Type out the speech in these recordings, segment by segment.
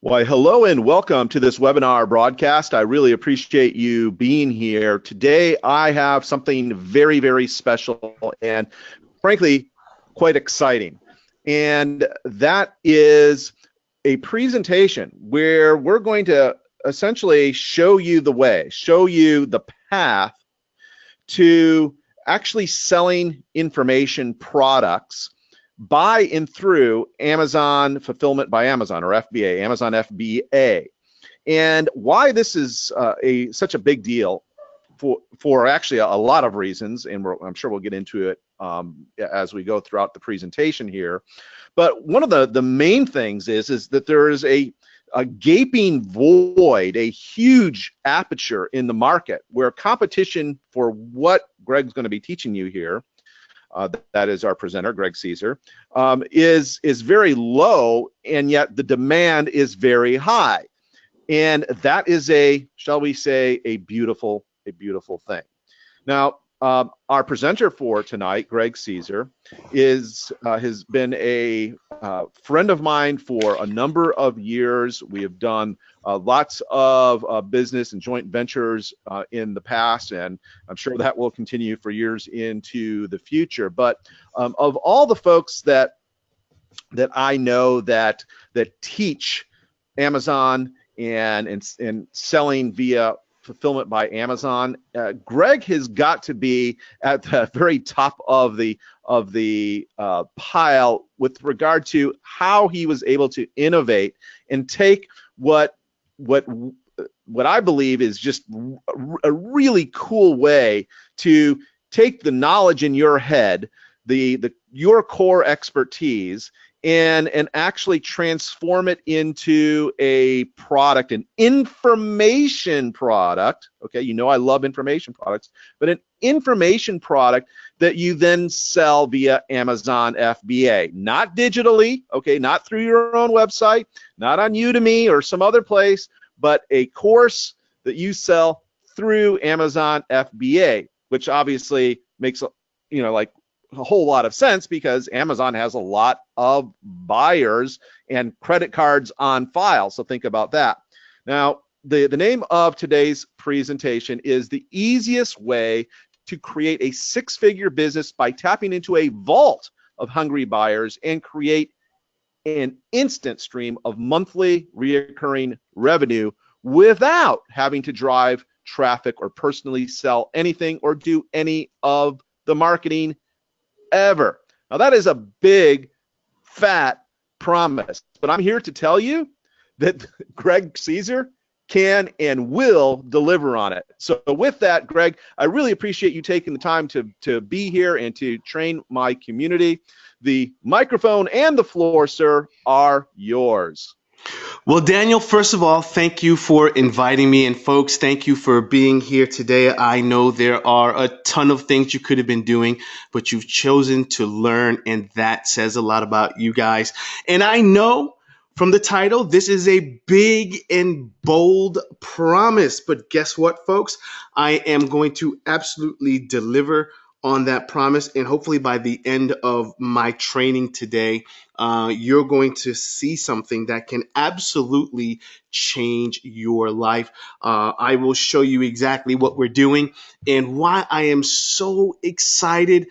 Why, hello and welcome to this webinar broadcast. I really appreciate you being here. Today, I have something very, very special and frankly, quite exciting. And that is a presentation where we're going to essentially show you the way, show you the path to actually selling information products by and through Amazon Fulfillment by Amazon, or FBA, Amazon FBA. And why this is such a big deal for actually a lot of reasons, and I'm sure we'll get into it as we go throughout the presentation here. But one of the main things is that there is a gaping void, a huge aperture in the market where competition for what Greg's going to be teaching you here, that is our presenter, Greg Caesar, is very low, and yet the demand is very high. And that is shall we say, a beautiful thing. Now, our presenter for tonight, Greg Caesar, has been a friend of mine for a number of years. We have done lots of business and joint ventures in the past, and I'm sure that will continue for years into the future. But of all the folks that I know that teach Amazon and selling via Fulfillment by Amazon, Greg has got to be at the very top of the pile with regard to how he was able to innovate and take what I believe is just a really cool way to take the knowledge in your head, your core expertise, and actually transform it into a product, an information product. Okay, you know I love information products, but an information product that you then sell via Amazon FBA, not digitally, okay, not through your own website, not on Udemy or some other place, but a course that you sell through Amazon FBA, which obviously makes like a whole lot of sense because Amazon has a lot of buyers and credit cards on file. So think about that. Now, the name of today's presentation is the easiest way to create a six-figure business by tapping into a vault of hungry buyers and create an instant stream of monthly recurring revenue without having to drive traffic or personally sell anything or do any of the marketing ever. Now that is a big, fat promise, but I'm here to tell you that Greg Caesar can and will deliver on it. So with that, Greg, I really appreciate you taking the time to be here and to train my community. The microphone and the floor, sir, are yours. Well, Daniel, first of all, thank you for inviting me. And folks, thank you for being here today. I know there are a ton of things you could have been doing, but you've chosen to learn, and that says a lot about you guys. And I know from the title, this is a big and bold promise. But guess what, folks? I am going to absolutely deliver on that promise. And hopefully by the end of my training today, you're going to see something that can absolutely change your life. I will show you exactly what we're doing and why I am so excited.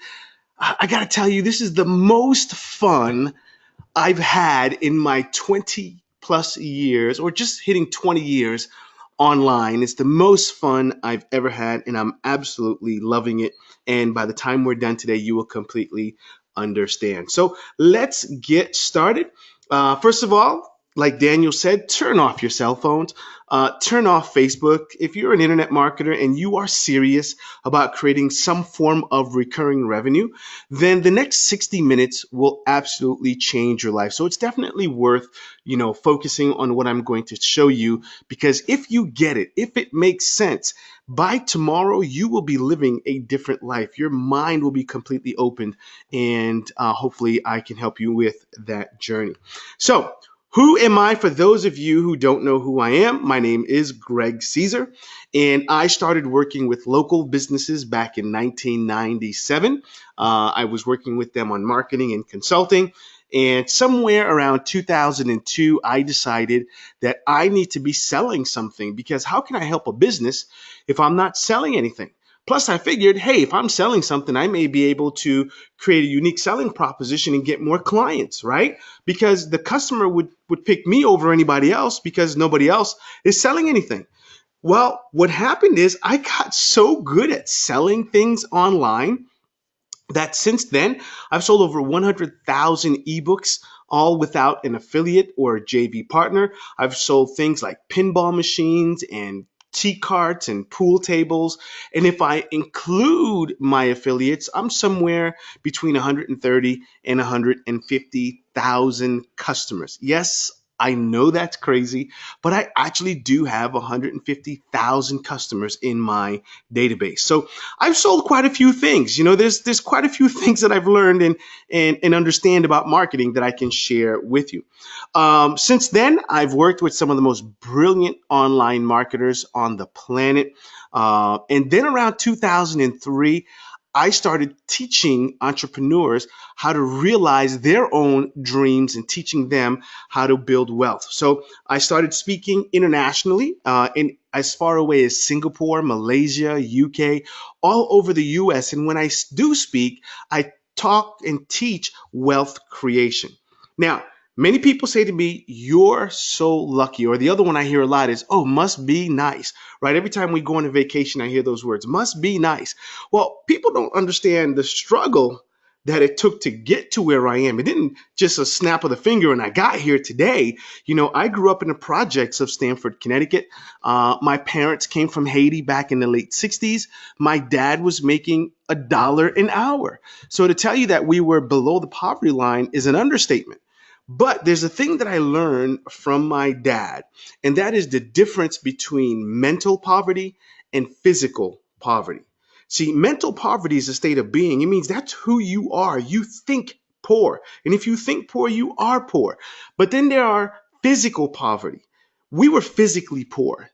I got to tell you, this is the most fun I've had in my 20 plus years, or just hitting 20 years online. It's the most fun I've ever had, and I'm absolutely loving it. And by the time we're done today, you will completely understand. So let's get started. First of all, like Daniel said, turn off your cell phones, turn off Facebook. If you're an internet marketer and you are serious about creating some form of recurring revenue, then the next 60 minutes will absolutely change your life. So it's definitely worth, focusing on what I'm going to show you, because if you get it, if it makes sense, by tomorrow, you will be living a different life. Your mind will be completely opened, and hopefully I can help you with that journey. So, who am I? For those of you who don't know who I am, my name is Greg Caesar, and I started working with local businesses back in 1997. I was working with them on marketing and consulting, And somewhere around 2002, I decided that I need to be selling something, because how can I help a business if I'm not selling anything? Plus, I figured, hey, if I'm selling something, I may be able to create a unique selling proposition and get more clients, right? Because the customer would pick me over anybody else because nobody else is selling anything. Well, what happened is I got so good at selling things online that since then I've sold over 100,000 ebooks, all without an affiliate or a JV partner. I've sold things like pinball machines and tea carts and pool tables. And if I include my affiliates, I'm somewhere between 130 and 150,000 customers. Yes, I know that's crazy, but I actually do have 150,000 customers in my database. So I've sold quite a few things. There's quite a few things that I've learned and understand about marketing that I can share with you. Since then, I've worked with some of the most brilliant online marketers on the planet. And then around 2003, I started teaching entrepreneurs how to realize their own dreams and teaching them how to build wealth. So I started speaking internationally, in as far away as Singapore, Malaysia, UK, all over the US. And when I do speak, I talk and teach wealth creation. Now, many people say to me, "You're so lucky." Or the other one I hear a lot is, "Oh, must be nice," right? Every time we go on a vacation, I hear those words, "must be nice." Well, people don't understand the struggle that it took to get to where I am. It didn't just a snap of the finger and I got here today. I grew up in the projects of Stamford, Connecticut. My parents came from Haiti back in the late 60s. My dad was making $1 an hour. So to tell you that we were below the poverty line is an understatement. But there's a thing that I learned from my dad, and that is the difference between mental poverty and physical poverty. See, mental poverty is a state of being. It means that's who you are. You think poor. And if you think poor, you are poor. But then there are physical poverty. We were physically poor,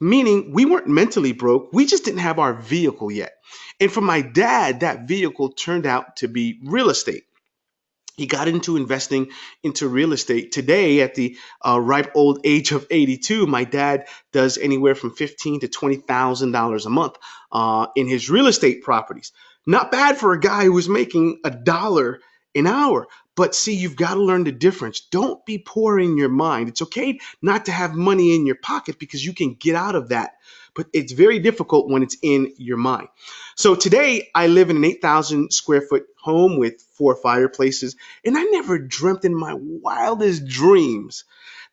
meaning we weren't mentally broke. We just didn't have our vehicle yet. And for my dad, that vehicle turned out to be real estate. He got into investing into real estate. Today, at the ripe old age of 82, my dad does anywhere from $15,000 to $20,000 a month in his real estate properties. Not bad for a guy who was making $1 an hour. But see, you've got to learn the difference. Don't be poor in your mind. It's okay not to have money in your pocket because you can get out of that. But it's very difficult when it's in your mind. So today I live in an 8,000 square foot home with 4 fireplaces. And I never dreamt in my wildest dreams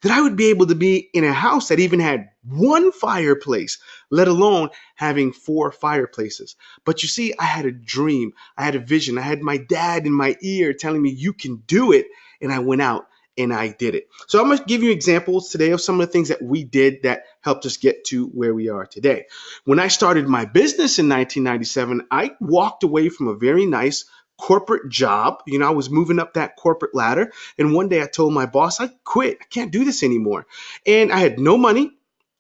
that I would be able to be in a house that even had 1 fireplace, let alone having 4 fireplaces. But you see, I had a dream, I had a vision, I had my dad in my ear telling me, "You can do it." And I went out and I did it. So I'm going to give you examples today of some of the things that we did that helped us get to where we are today. When I started my business in 1997, I walked away from a very nice corporate job. I was moving up that corporate ladder. And one day I told my boss, I quit. I can't do this anymore. And I had no money,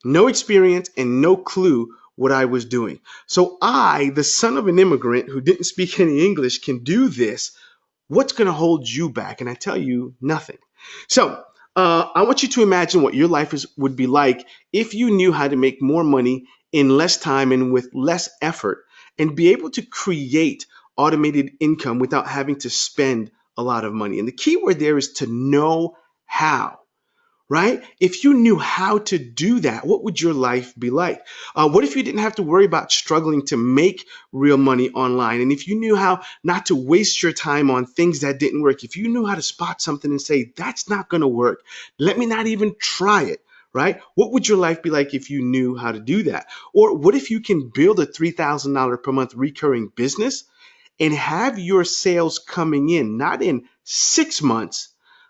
no experience, and no clue what I was doing. So I, the son of an immigrant who didn't speak any English, can do this. What's going to hold you back? And I tell you, nothing. So I want you to imagine what your life would be like if you knew how to make more money in less time and with less effort, and be able to create automated income without having to spend a lot of money. And the key word there is to know how. Right? If you knew how to do that, what would your life be like? What if you didn't have to worry about struggling to make real money online? And if you knew how not to waste your time on things that didn't work, if you knew how to spot something and say, "That's not going to work, let me not even try it," right? What would your life be like if you knew how to do that? Or what if you can build a $3,000 per month recurring business and have your sales coming in, not in 6 months,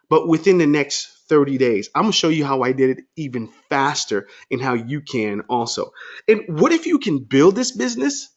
but within the next 30 days. I'm going to show you how I did it even faster and how you can also. And what if you can build this business,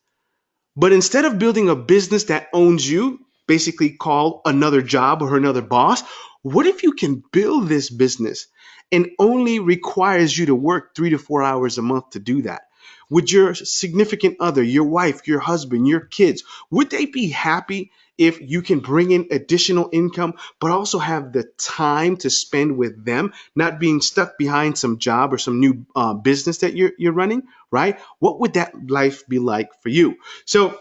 but instead of building a business that owns you, basically call another job or another boss, what if you can build this business and only requires you to work 3 to 4 hours a month to do that? Would your significant other, your wife, your husband, your kids, would they be happy if you can bring in additional income, but also have the time to spend with them, not being stuck behind some job or some new business that you're running, right? What would that life be like for you? So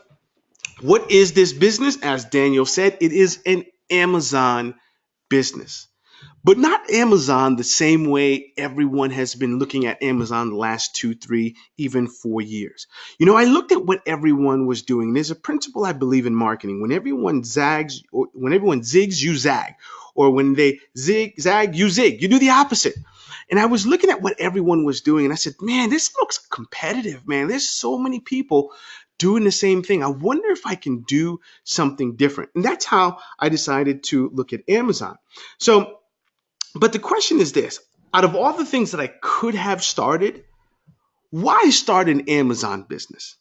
what is this business? As Daniel said, it is an Amazon business. But not Amazon the same way everyone has been looking at Amazon the last 2, 3, even 4 years. I looked at what everyone was doing. There's a principle I believe in marketing. When everyone zags, or when everyone zigs, you zag. Or when they zag, you zig. You do the opposite. And I was looking at what everyone was doing, and I said, man, this looks competitive, man. There's so many people doing the same thing. I wonder if I can do something different. And that's how I decided to look at Amazon. So, but the question is this: out of all the things that I could have started, why start an Amazon business?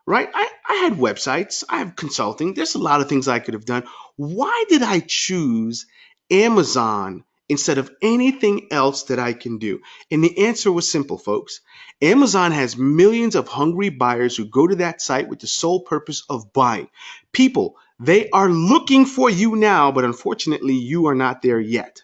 Right? I had websites, I have consulting, there's a lot of things I could have done. Why did I choose Amazon instead of anything else that I can do? And the answer was simple, folks. Amazon has millions of hungry buyers who go to that site with the sole purpose of buying. People, they are looking for you now, but unfortunately, you are not there yet.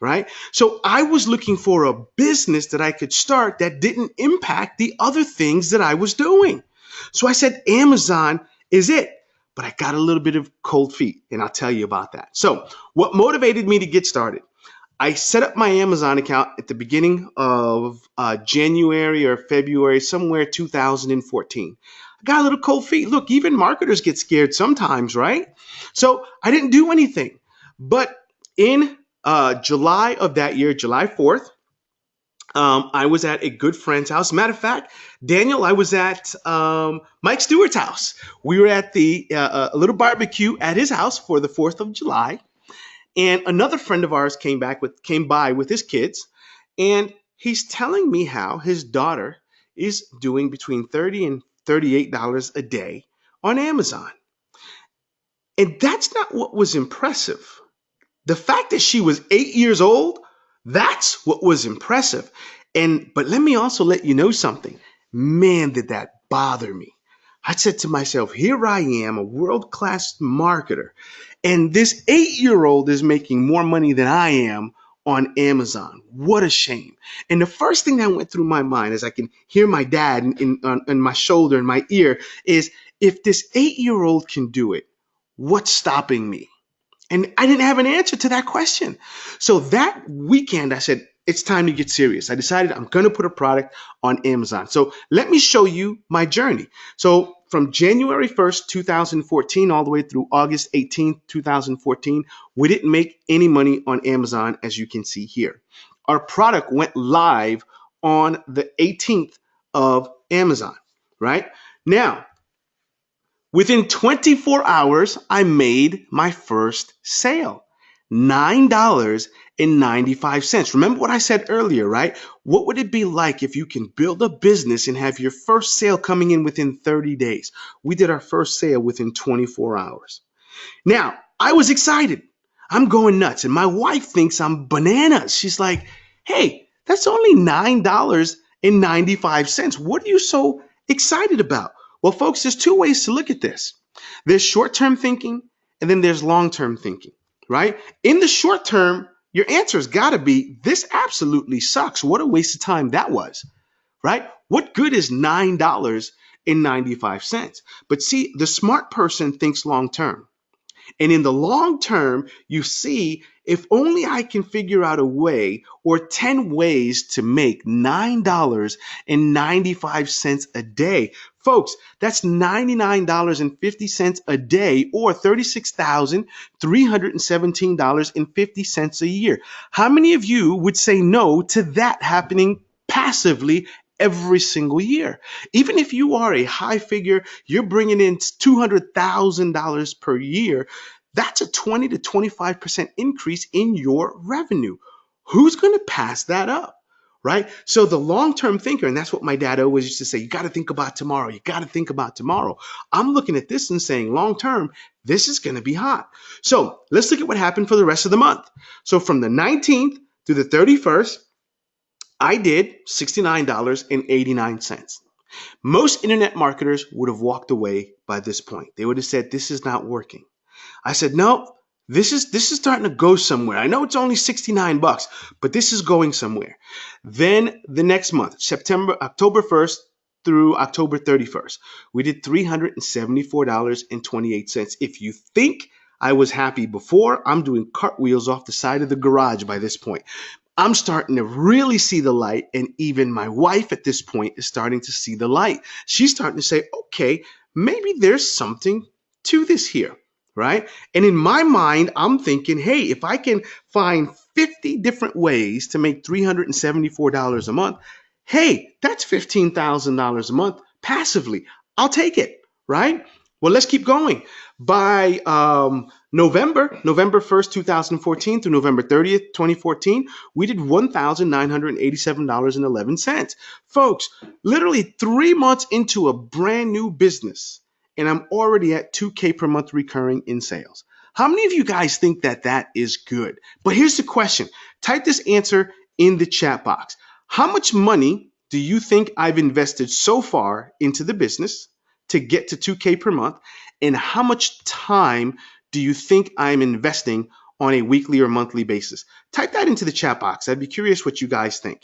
Right? So I was looking for a business that I could start that didn't impact the other things that I was doing. So I said, Amazon is it. But I got a little bit of cold feet, and I'll tell you about that. So what motivated me to get started? I set up my Amazon account at the beginning of January or February, somewhere 2014. I got a little cold feet. Look, even marketers get scared sometimes, right? So I didn't do anything. But in July of that year, July 4th, I was at a good friend's house. Matter of fact, Daniel, I was at Mike Stewart's house. We were at the a little barbecue at his house for the 4th of July. And another friend of ours came by with his kids, and he's telling me how his daughter is doing between $30 and $38 a day on Amazon. And that's not what was impressive. The fact that she was 8 years old, that's what was impressive. But let me also let you know something. Man, did that bother me. I said to myself, here I am, a world-class marketer, and this 8-year-old is making more money than I am on Amazon. What a shame. And the first thing that went through my mind, as I can hear my dad in my shoulder, in my ear, is if this 8-year-old can do it, what's stopping me? And I didn't have an answer to that question. So that weekend, I said, it's time to get serious. I decided I'm going to put a product on Amazon. So let me show you my journey. So from January 1st, 2014, all the way through August 18th, 2014, we didn't make any money on Amazon, as you can see here. Our product went live on the 18th of Amazon, right? Now, within 24 hours, I made my first sale, $9.95. Remember what I said earlier, right? What would it be like if you can build a business and have your first sale coming in within 30 days? We did our first sale within 24 hours. Now, I was excited. I'm going nuts. And my wife thinks I'm bananas. She's like, hey, that's only $9.95. What are you so excited about? Well, folks, there's two ways to look at this. There's short-term thinking, and then there's long-term thinking, right? In the short term, your answer's got to be, this absolutely sucks. What a waste of time that was, right? What good is $9.95? But see, the smart person thinks long-term. And in the long term, you see, if only I can figure out a way or 10 ways to make $9.95 a day. Folks, that's $99.50 a day or $36,317.50 a year. How many of you would say no to that happening passively every single year? Even if you are a high figure, you're bringing in $200,000 per year, that's a 20 to 25% increase in your revenue. Who's going to pass that up? Right? So the long-term thinker, and that's what my dad always used to say, you got to think about tomorrow. You got to think about tomorrow. I'm looking at this and saying, long-term, this is going to be hot. So let's look at what happened for the rest of the month. So from the 19th through the 31st, I did $69.89. Most internet marketers would have walked away by this point. They would have said, this is not working. I said, no, this is starting to go somewhere. I know it's only $69, but this is going somewhere. Then the next month, October 1st through October 31st, we did $374.28. If you think I was happy before, I'm doing cartwheels off the side of the garage by this point. I'm starting to really see the light, and even my wife at this point is starting to see the light. She's starting to say, okay, maybe there's something to this here, right? And in my mind, I'm thinking, hey, if I can find 50 different ways to make $374 a month, hey, that's $15,000 a month passively. I'll take it, right? Well, let's keep going. By November 1st, 2014 through November 30th, 2014, we did $1,987.11. Folks, literally 3 months into a brand new business, and I'm already at 2K per month recurring in sales. How many of you guys think that that is good? But here's the question. Type this answer in the chat box. How much money do you think I've invested so far into the business to get to 2K per month? And how much time do you think I'm investing on a weekly or monthly basis? Type that into the chat box. I'd be curious what you guys think.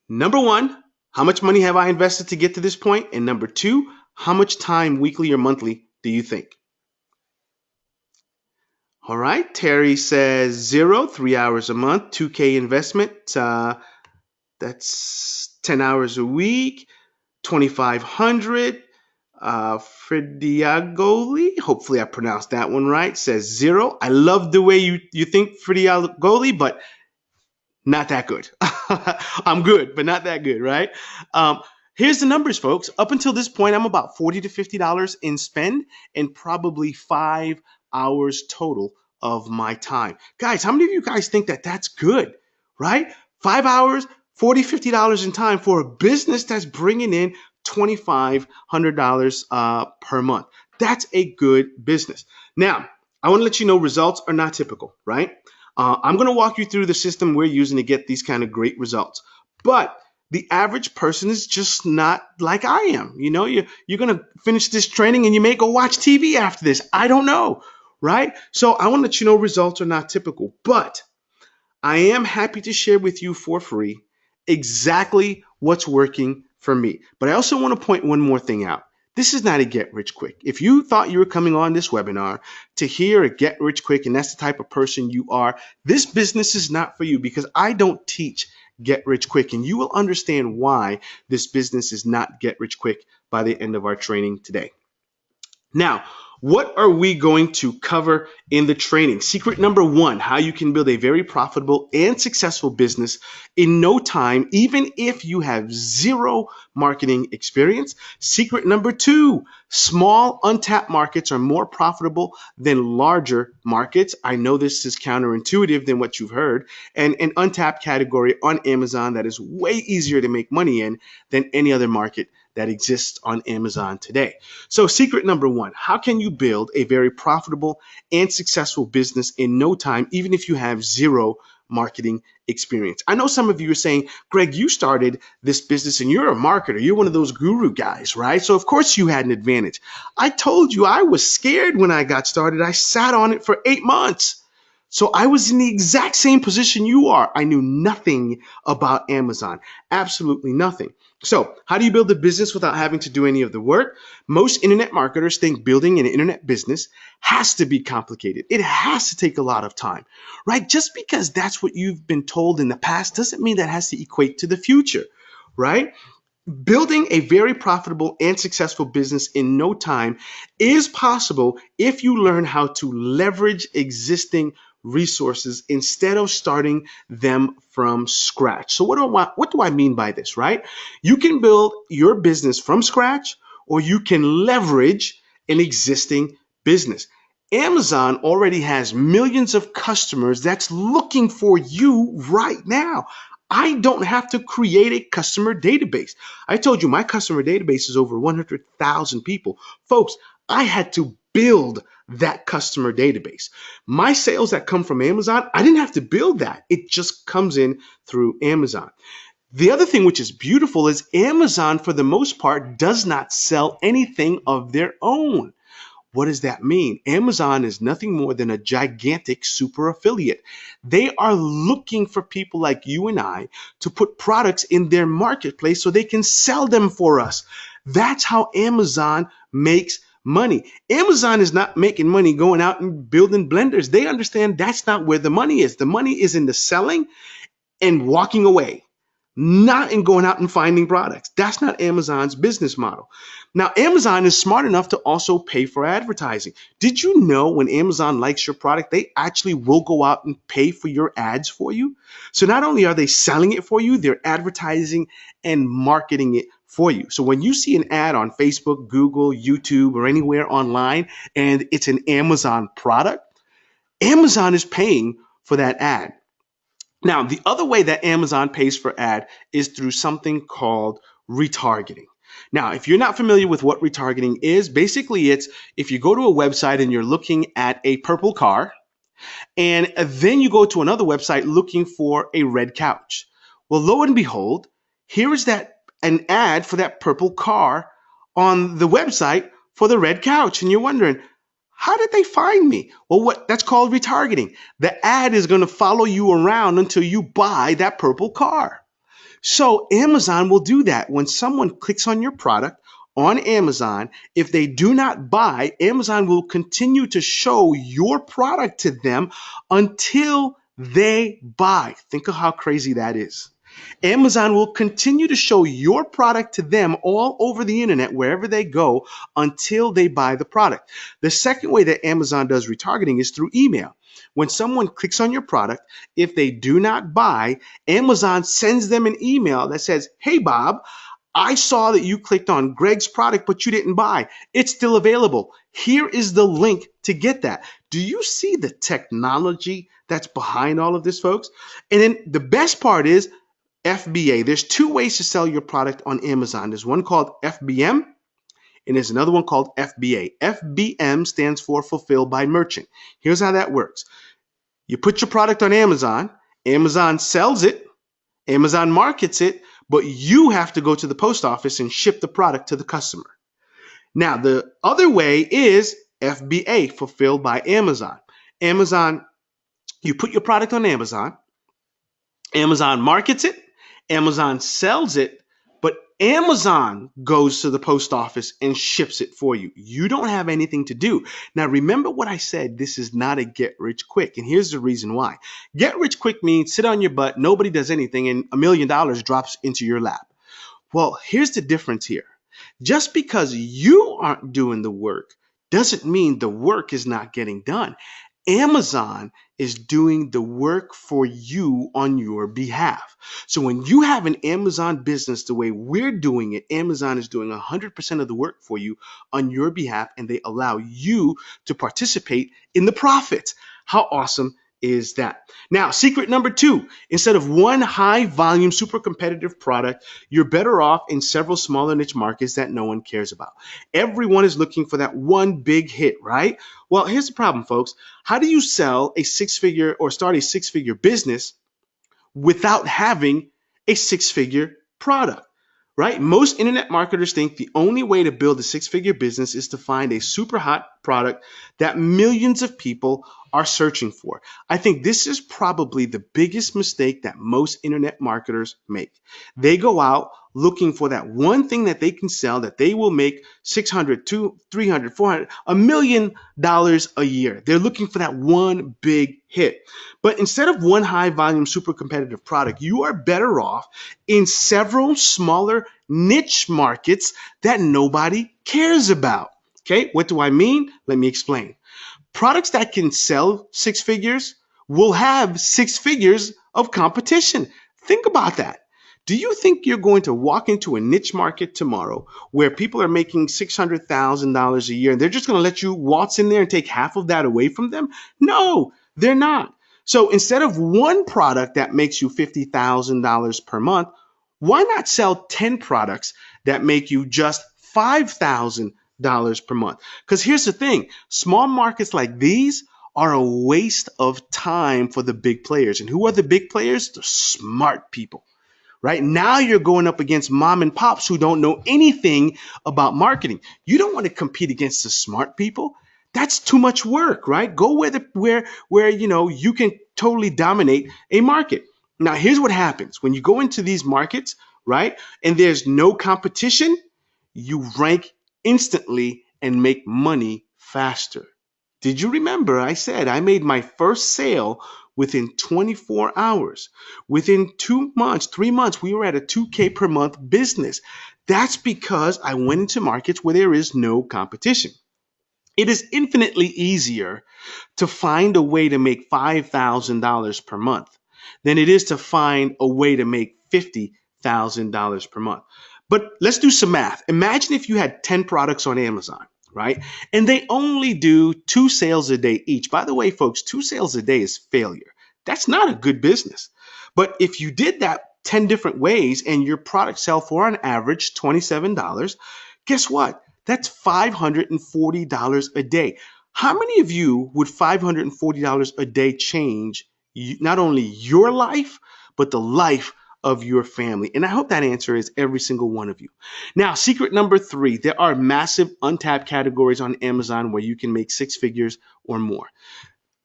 Number one, how much money have I invested to get to this point? And number two, how much time weekly or monthly do you think? All right, Terry says 0, 3 hours a month, 2K investment. That's 10 hours a week, 2,500. Fridiagoli, hopefully I pronounced that one right, says 0. I love the way you think, Fridiagoli, but not that good. I'm good, but not that good, right? Here's the numbers, folks. Up until this point, I'm about $40 to $50 in spend and probably 5 hours total of my time. Guys, how many of you guys think that that's good, right? 5 hours, $40, $50 in time for a business that's bringing in $2,500 per month. That's a good business. Now, I want to let you know results are not typical, right? I'm going to walk you through the system we're using to get these kind of great results. But the average person is just not like I am. You know, you're going to finish this training and you may go watch TV after this. I don't know, right? So I want to let you know results are not typical. But I am happy to share with you for free exactly what's working for me. But I also want to point one more thing out. This is not a get rich quick. If you thought you were coming on this webinar to hear a get rich quick and that's the type of person you are, this business is not for you, because I don't teach get rich quick, and you will understand why this business is not get rich quick by the end of our training today. Now, what are we going to cover in the training? Secret number one, how you can build a very profitable and successful business in no time, even if you have zero marketing experience. Secret number two, small untapped markets are more profitable than larger markets. I know this is counterintuitive than what you've heard. And an untapped category on Amazon that is way easier to make money in than any other market that exists on Amazon today. So secret number one, how can you build a very profitable and successful business in no time, even if you have zero marketing experience? I know some of you are saying, Greg, you started this business and you're a marketer. You're one of those guru guys, right? So of course you had an advantage. I told you I was scared when I got started. I sat on it for 8 months. So I was in the exact same position you are. I knew nothing about Amazon, absolutely nothing. So how do you build a business without having to do any of the work? Most internet marketers think building an internet business has to be complicated. It has to take a lot of time, right? Just because that's what you've been told in the past doesn't mean that has to equate to the future, right? Building a very profitable and successful business in no time is possible if you learn how to leverage existing resources instead of starting them from scratch. So what do I mean by this, right? You can build your business from scratch, or you can leverage an existing business. Amazon already has millions of customers that's looking for you right now. I don't have to create a customer database. I told you my customer database is over 100,000 people. Folks, I had to build that customer database. My sales that come from Amazon, I didn't have to build that. It just comes in through Amazon. The other thing which is beautiful is Amazon, for the most part, does not sell anything of their own. What does that mean? Amazon is nothing more than a gigantic super affiliate. They are looking for people like you and I to put products in their marketplace so they can sell them for us. That's how Amazon makes money. Amazon is not making money going out and building blenders. They understand that's not where the money is. The money is in the selling and walking away, not in going out and finding products. That's not Amazon's business model. Now, Amazon is smart enough to also pay for advertising. Did you know when Amazon likes your product, they actually will go out and pay for your ads for you? So not only are they selling it for you, they're advertising and marketing it for you. So when you see an ad on Facebook, Google, YouTube, or anywhere online, and it's an Amazon product, Amazon is paying for that ad. Now, the other way that Amazon pays for ad is through something called retargeting. Now, if you're not familiar with what retargeting is, basically it's if you go to a website and you're looking at a purple car, and then you go to another website looking for a red couch. Well, lo and behold, here is that an ad for that purple car on the website for the red couch. And you're wondering, how did they find me? Well, that's called retargeting. The ad is going to follow you around until you buy that purple car. So Amazon will do that. When someone clicks on your product on Amazon, if they do not buy, Amazon will continue to show your product to them until they buy. Think of how crazy that is. Amazon will continue to show your product to them all over the internet, wherever they go, until they buy the product. The second way that Amazon does retargeting is through email. When someone clicks on your product, if they do not buy, Amazon sends them an email that says, "Hey, Bob, I saw that you clicked on Greg's product, but you didn't buy. It's still available. Here is the link to get that." Do you see the technology that's behind all of this, folks? And then the best part is FBA. There's two ways to sell your product on Amazon. There's one called FBM, and there's another one called FBA. FBM stands for Fulfilled by Merchant. Here's how that works. You put your product on Amazon, Amazon sells it, Amazon markets it, but you have to go to the post office and ship the product to the customer. Now, the other way is FBA, Fulfilled by Amazon. You put your product on Amazon, Amazon markets it, Amazon sells it, but Amazon goes to the post office and ships it for you. You don't have anything to do. Now, remember what I said, this is not a get rich quick. And here's the reason why. Get rich quick means sit on your butt, nobody does anything, and $1 million drops into your lap. Well, here's the difference here. Just because you aren't doing the work doesn't mean the work is not getting done. Amazon is doing the work for you on your behalf. So when you have an Amazon business the way we're doing it, Amazon is doing 100% of the work for you on your behalf, and they allow you to participate in the profits. How awesome is that? Now, secret number 2, instead of one high volume, super competitive product, you're better off in several smaller niche markets that no one cares about. Everyone is looking for that one big hit, right? Well, here's the problem, folks. How do you sell a six-figure or start a six-figure business without having a six-figure product? Right? Most internet marketers think the only way to build a six-figure business is to find a super hot product that millions of people are searching for. I think this is probably the biggest mistake that most internet marketers make. They go out looking for that one thing that they can sell that they will make $600, $200, $300, $400, $1 million a year. They're looking for that one big hit. But instead of one high volume, super competitive product, you are better off in several smaller niche markets that nobody cares about. Okay, what do I mean? Let me explain. Products that can sell 6 figures will have 6 figures of competition. Think about that. Do you think you're going to walk into a niche market tomorrow where people are making $600,000 a year and they're just going to let you waltz in there and take half of that away from them? No, they're not. So instead of one product that makes you $50,000 per month, why not sell 10 products that make you just $5,000 per month? Because here's the thing, small markets like these are a waste of time for the big players. And who are the big players? The smart people. right? Now you're going up against mom and pops who don't know anything about marketing. You don't want to compete against the smart people. That's too much work, right? Go where you can totally dominate a market. Now, here's what happens when you go into these markets, right? And there's no competition, you rank instantly and make money faster. Did you remember I said I made my first sale within 24 hours? Within 2 months, 3 months, we were at a 2K per month business. That's because I went into markets where there is no competition. It is infinitely easier to find a way to make $5,000 per month than it is to find a way to make $50,000 per month. But let's do some math. Imagine if you had 10 products on Amazon, right? And they only do 2 sales a day each. By the way, folks, 2 sales a day is failure. That's not a good business. But if you did that 10 different ways and your products sell for on average $27, guess what? That's $540 a day. How many of you would $540 a day change not only your life, but the life of your family? And I hope that answer is every single one of you. Now, secret number 3, there are massive untapped categories on Amazon where you can make 6 figures or more.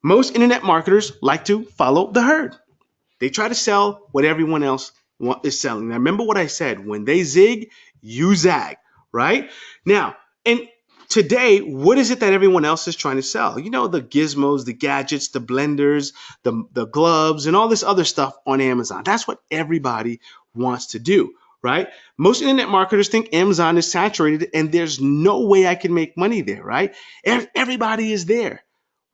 Most internet marketers like to follow the herd. They try to sell what everyone else is selling. Now, remember what I said, when they zig, you zag, right? Now, and today, what is it that everyone else is trying to sell? You know, the gizmos, the gadgets, the blenders, the gloves, and all this other stuff on Amazon. That's what everybody wants to do, right? Most internet marketers think Amazon is saturated and there's no way I can make money there, right? Everybody is there.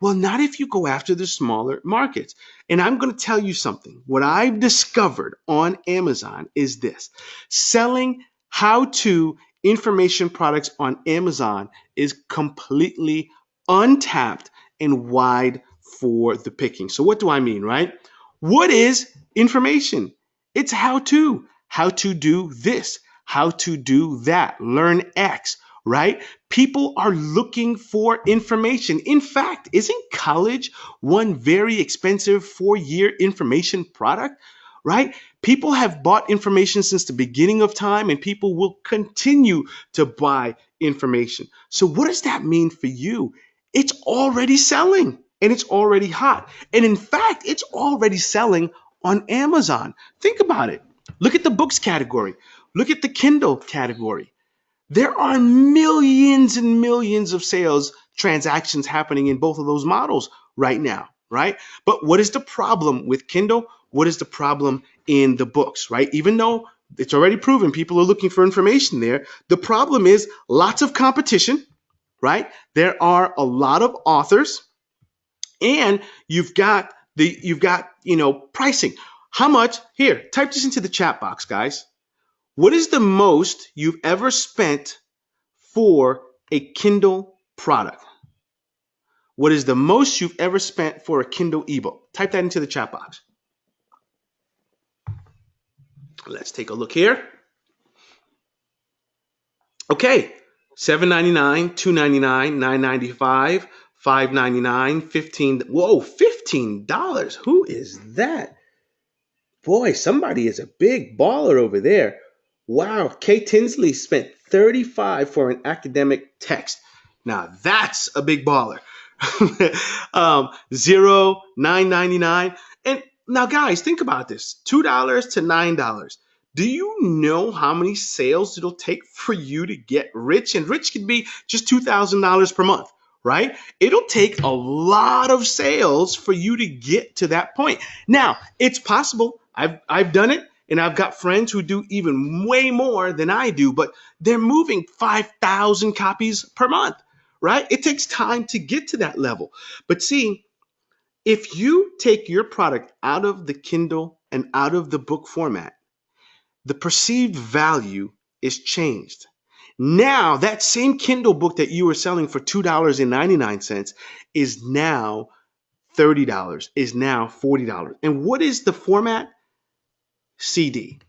Well, not if you go after the smaller markets. And I'm going to tell you something. What I've discovered on Amazon is this: selling how-to information products on Amazon is completely untapped and wide for the picking. So what do I mean, right? What is information? It's how to do this, how to do that, learn X, right? People are looking for information. In fact, isn't college one very expensive 4-year information product, right? People have bought information since the beginning of time, and people will continue to buy information. So what does that mean for you? It's already selling and it's already hot. And in fact, it's already selling on Amazon. Think about it. Look at the books category. Look at the Kindle category. There are millions and millions of sales transactions happening in both of those models right now, right? But what is the problem with Kindle? What is the problem in the books, right? Even though it's already proven people are looking for information there, the problem is lots of competition, right? There are a lot of authors, and you've got pricing. How much? Here, type this into the chat box, guys. What is the most you've ever spent for a Kindle product? What is the most you've ever spent for a Kindle ebook? Type that into the chat box. Let's take a look here. Okay, $7.99, $2.99, $9.95, $5.99, $15. Whoa, $15. Who is that? Boy, somebody is a big baller over there. Wow, Kay Tinsley spent $35 for an academic text. Now that's a big baller. $0, $9.99. And now, guys, think about this: $2 to $9. Do you know how many sales it'll take for you to get rich? And rich could be just $2,000 per month, right? It'll take a lot of sales for you to get to that point. Now, it's possible. I've done it, and I've got friends who do even way more than I do, but they're moving 5,000 copies per month, right? It takes time to get to that level. But see, if you take your product out of the Kindle and out of the book format, the perceived value is changed. Now, that same Kindle book that you were selling for $2.99 is now $30, is now $40. And what is the format? CD.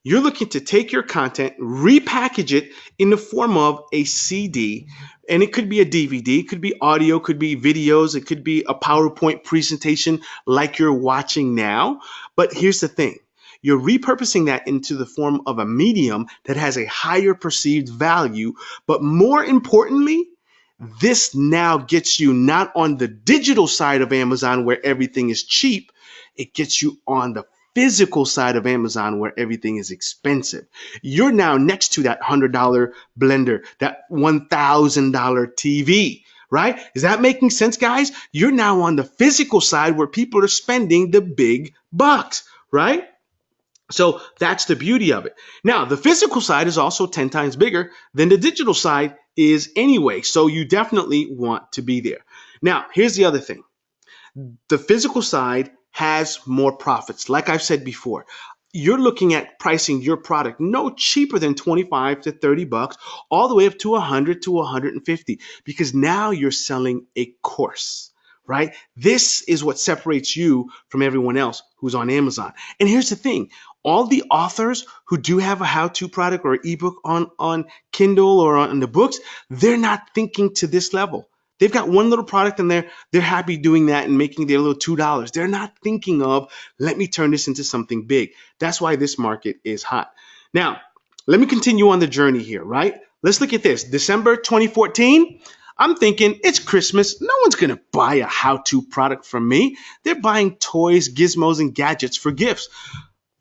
You're looking to take your content, repackage it in the form of a CD, and it could be a DVD, it could be audio, could be videos, it could be a PowerPoint presentation like you're watching now. But here's the thing. You're repurposing that into the form of a medium that has a higher perceived value. But more importantly, this now gets you not on the digital side of Amazon where everything is cheap. It gets you on the physical side of Amazon where everything is expensive. You're now next to that $100 blender, that $1,000 TV, right? Is that making sense, guys? You're now on the physical side where people are spending the big bucks, right? So that's the beauty of it. Now, the physical side is also 10 times bigger than the digital side is anyway. So you definitely want to be there. Now, here's the other thing. The physical side has more profits. Like I've said before, you're looking at pricing your product no cheaper than 25 to 30 bucks, all the way up to 100 to 150, because now you're selling a course, right? This is what separates you from everyone else who's on Amazon. And here's the thing. All the authors who do have a how-to product or ebook on Kindle or on the books, they're not thinking to this level. They've got one little product and they're happy doing that and making their little $2. They're not thinking of, let me turn this into something big. That's why this market is hot. Now, let me continue on the journey here, right? Let's look at this. December 2014, I'm thinking it's Christmas. No one's going to buy a how-to product from me. They're buying toys, gizmos, and gadgets for gifts.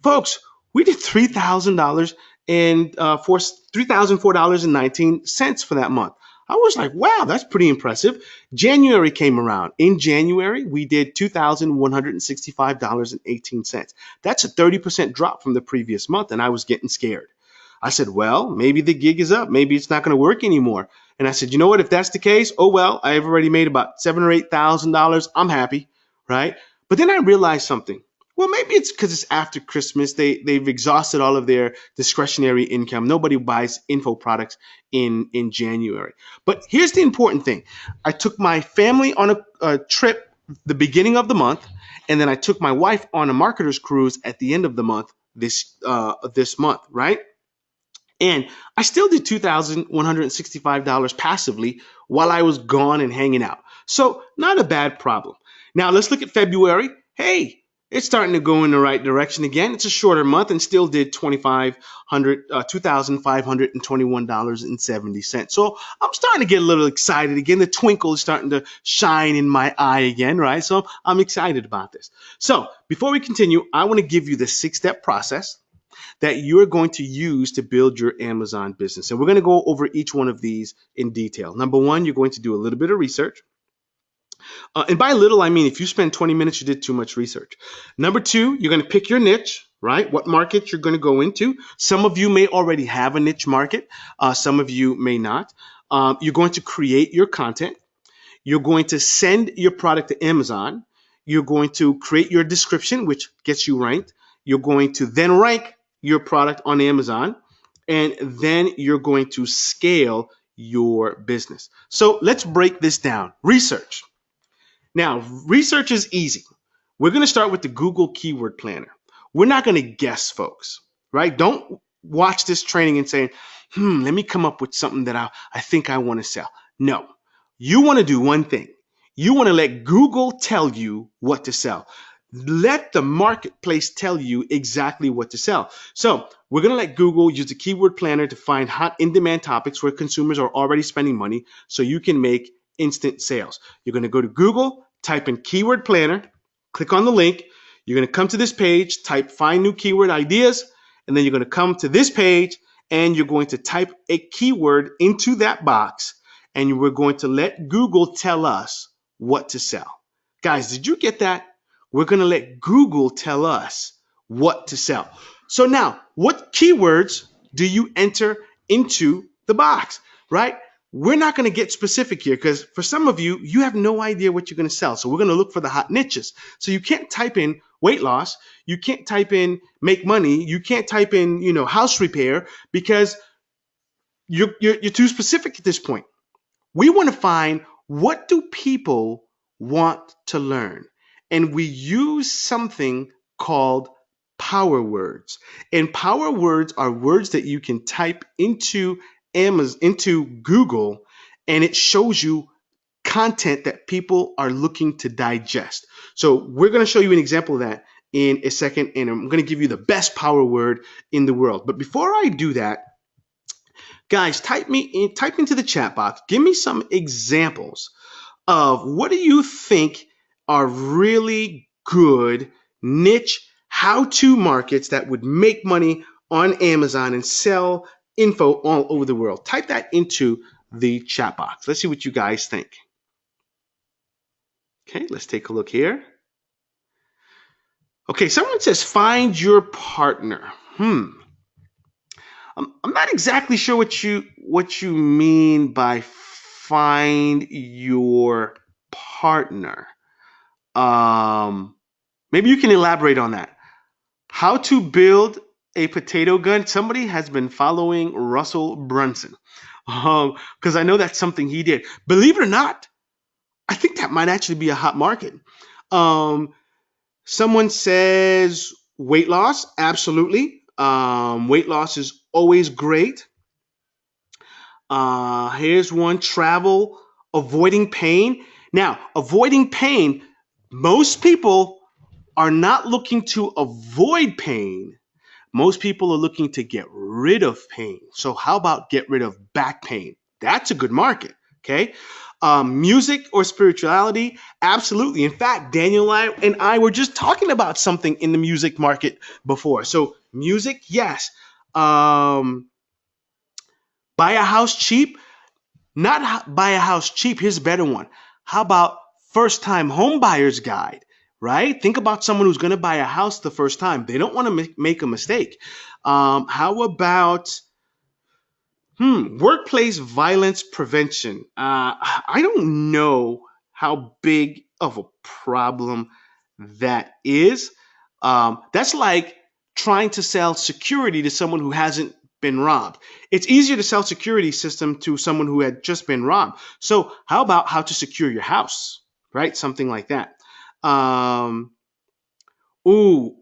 Folks, we did $3,000 and for $3,004.19 for that month. I was like, wow, that's pretty impressive. January came around. In January, we did $2,165.18. That's a 30% drop from the previous month, and I was getting scared. I said, well, maybe the gig is up. Maybe it's not going to work anymore. And I said, you know what? If that's the case, oh well, I've already made about $7,000 or $8,000. I'm happy, right? But then I realized something. Well, maybe it's because it's after Christmas. They've exhausted all of their discretionary income. Nobody buys info products in January. But here's the important thing. I took my family on a trip the beginning of the month, and then I took my wife on a marketer's cruise at the end of the month this month, right? And I still did $2,165 passively while I was gone and hanging out. So not a bad problem. Now let's look at February. Hey, it's starting to go in the right direction again. It's a shorter month and still did $2,521.70. So I'm starting to get a little excited again. The twinkle is starting to shine in my eye again, right? So I'm excited about this. So before we continue, I want to give you the 6-step process that you're going to use to build your Amazon business. And we're going to go over each one of these in detail. Number one, you're going to do a little bit of research. And by little, I mean if you spend 20 minutes, you did too much research. Number two, you're going to pick your niche, right? What market you're going to go into. Some of you may already have a niche market. Some of you may not. You're going to create your content. You're going to send your product to Amazon. You're going to create your description, which gets you ranked. You're going to then rank your product on Amazon. And then you're going to scale your business. So let's break this down. Research. Now, research is easy. We're going to start with the Google Keyword Planner. We're not going to guess, folks, right? Don't watch this training and say, let me come up with something that I think I want to sell. No, you want to do one thing. You want to let Google tell you what to sell. Let the marketplace tell you exactly what to sell. So we're going to let Google use the Keyword Planner to find hot in-demand topics where consumers are already spending money so you can make instant sales. You're going to go to Google, type in Keyword Planner, click on the link. You're going to come to this page, type find new keyword ideas, and then you're going to come to this page and you're going to type a keyword into that box and we're going to let Google tell us what to sell. Guys, did you get that? We're going to let Google tell us what to sell. So now, what keywords do you enter into the box, right? We're not going to get specific here because for some of you, you have no idea what you're going to sell. So we're going to look for the hot niches. So you can't type in weight loss. You can't type in make money. You can't type in, house repair because you're too specific at this point. We want to find what do people want to learn. And we use something called power words. And power words are words that you can type into Google, and it shows you content that people are looking to digest. So we're going to show you an example of that in a second, and I'm going to give you the best power word in the world. But before I do that, guys, type into the chat box. Give me some examples of what do you think are really good niche how-to markets that would make money on Amazon and sell info all over the world. Type that into the chat box. Let's see what you guys think. Okay, let's take a look here. Okay, someone says find your partner. I'm not exactly sure what you mean by find your partner. Maybe you can elaborate on that. How to build a potato gun. Somebody has been following Russell Brunson because I know that's something he did. Believe it or not, I think that might actually be a hot market. Someone says weight loss. Absolutely. Weight loss is always great. Here's one, travel, avoiding pain. Now, avoiding pain, most people are not looking to avoid pain. Most people are looking to get rid of pain. So how about get rid of back pain? That's a good market, okay? Music or spirituality, absolutely. In fact, Daniel and I were just talking about something in the music market before. So music, yes. Buy a house cheap, not buy a house cheap. Here's a better one. How about first-time home buyer's guide, right? Think about someone who's going to buy a house the first time. They don't want to make a mistake. How about workplace violence prevention? I don't know how big of a problem that is. That's like trying to sell security to someone who hasn't been robbed. It's easier to sell security system to someone who had just been robbed. So how about how to secure your house, right? Something like that. Ooh,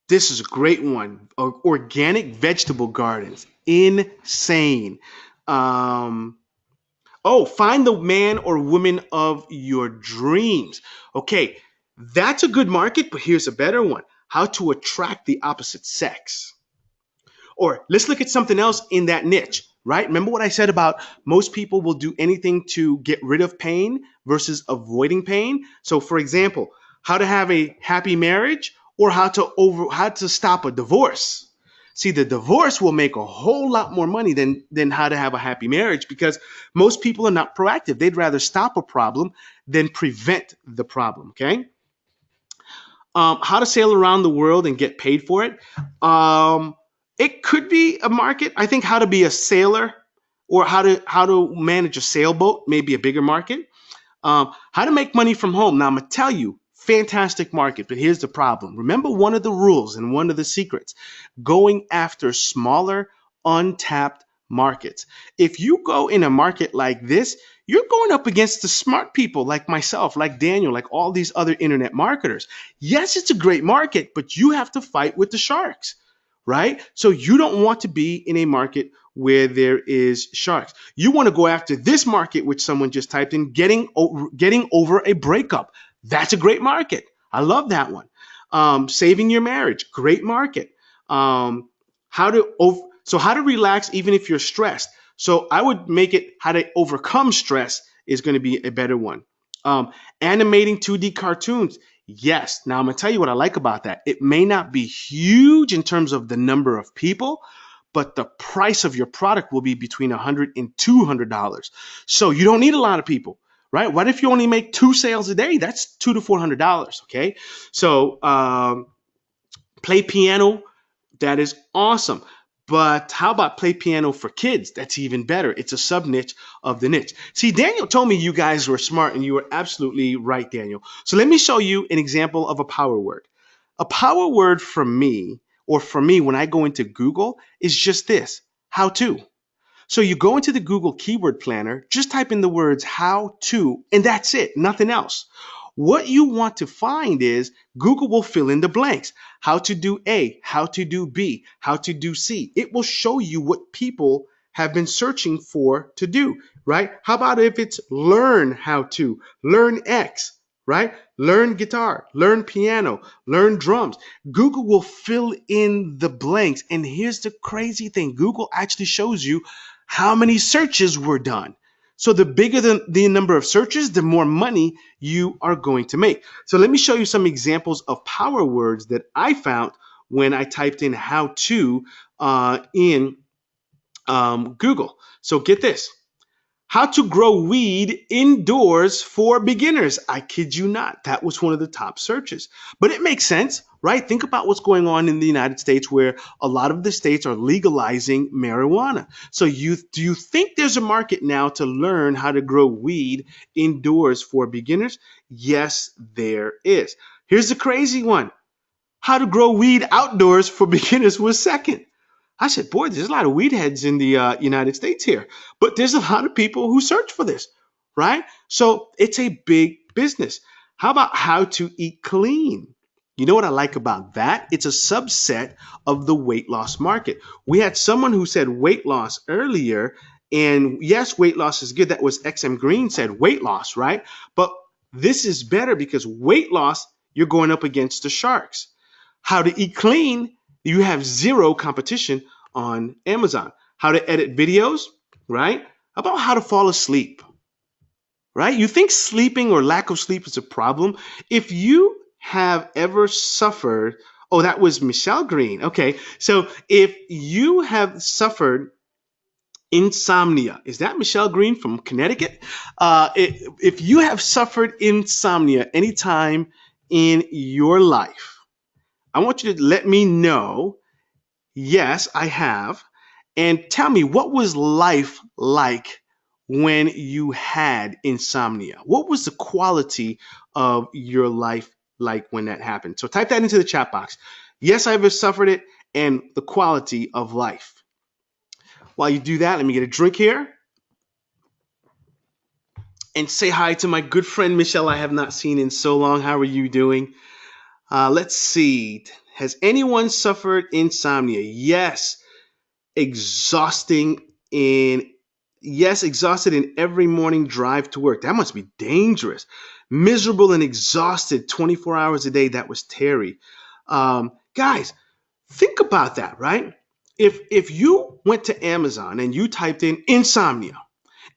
this is a great one. Organic vegetable gardens. Insane. Find the man or woman of your dreams. Okay, that's a good market, but here's a better one. How to attract the opposite sex. Or let's look at something else in that niche, right? Remember what I said about most people will do anything to get rid of pain versus avoiding pain? So for example, how to have a happy marriage or how to stop a divorce. See, the divorce will make a whole lot more money than how to have a happy marriage because most people are not proactive. They'd rather stop a problem than prevent the problem, okay? How to sail around the world and get paid for it. It could be a market. I think how to be a sailor or how to manage a sailboat may be a bigger market. How to make money from home. Now, I'm going to tell you, fantastic market, but here's the problem. Remember one of the rules and one of the secrets, going after smaller, untapped markets. If you go in a market like this, you're going up against the smart people like myself, like Daniel, like all these other internet marketers. Yes, it's a great market, but you have to fight with the sharks, right? So you don't want to be in a market where there is sharks. You want to go after this market, which someone just typed in, getting over a breakup. That's a great market. I love that one. Saving your marriage, great market. How to relax even if you're stressed. So I would make it how to overcome stress is going to be a better one. Animating 2D cartoons. Yes. Now I'm going to tell you what I like about that. It may not be huge in terms of the number of people, but the price of your product will be between $100 and $200. So you don't need a lot of people, right? What if you only make 2 sales a day? That's $200 to $400. Okay. So play piano. That is awesome. But how about play piano for kids? That's even better. It's a sub niche of the niche. See, Daniel told me you guys were smart, and you were absolutely right, Daniel. So let me show you an example of a power word. A power word for me when I go into Google is just this, how to. So you go into the Google keyword planner, just type in the words how to, and that's it, nothing else. What you want to find is Google will fill in the blanks. How to do A, how to do B, how to do C. It will show you what people have been searching for to do, right? How about if it's learn how to, learn X, right? Learn guitar, learn piano, learn drums. Google will fill in the blanks. And here's the crazy thing. Google actually shows you how many searches were done. So the bigger the number of searches, the more money you are going to make. So let me show you some examples of power words that I found when I typed in how to in Google. So get this. How to grow weed indoors for beginners. I kid you not. That was one of the top searches. But it makes sense, right? Think about what's going on in the United States where a lot of the states are legalizing marijuana. So do you think there's a market now to learn how to grow weed indoors for beginners? Yes, there is. Here's the crazy one. How to grow weed outdoors for beginners was second. I said, boy, there's a lot of weed heads in the United States here, but there's a lot of people who search for this, right? So it's a big business. How about how to eat clean? You know what I like about that? It's a subset of the weight loss market. We had someone who said weight loss earlier, and yes, weight loss is good. That was XM Green said weight loss, right? But this is better because weight loss, you're going up against the sharks. How to eat clean, you have zero competition on Amazon. How to edit videos, right? About how to fall asleep, right? You think sleeping or lack of sleep is a problem. If you have ever suffered, oh, that was Michelle Green. Okay, so if you have suffered insomnia, is that Michelle Green from Connecticut? If you have suffered insomnia anytime in your life, I want you to let me know. Yes, I have. And tell me, what was life like when you had insomnia? What was the quality of your life like when that happened? So type that into the chat box. Yes, I've suffered it, and the quality of life. While you do that, let me get a drink here and say hi to my good friend Michelle I have not seen in so long. How are you doing? Let's see. Has anyone suffered insomnia? Yes. Exhausting in exhausted in every morning drive to work. That must be dangerous. Miserable and exhausted 24 hours a day. That was Terry. Guys, think about that, right? If you went to Amazon and you typed in insomnia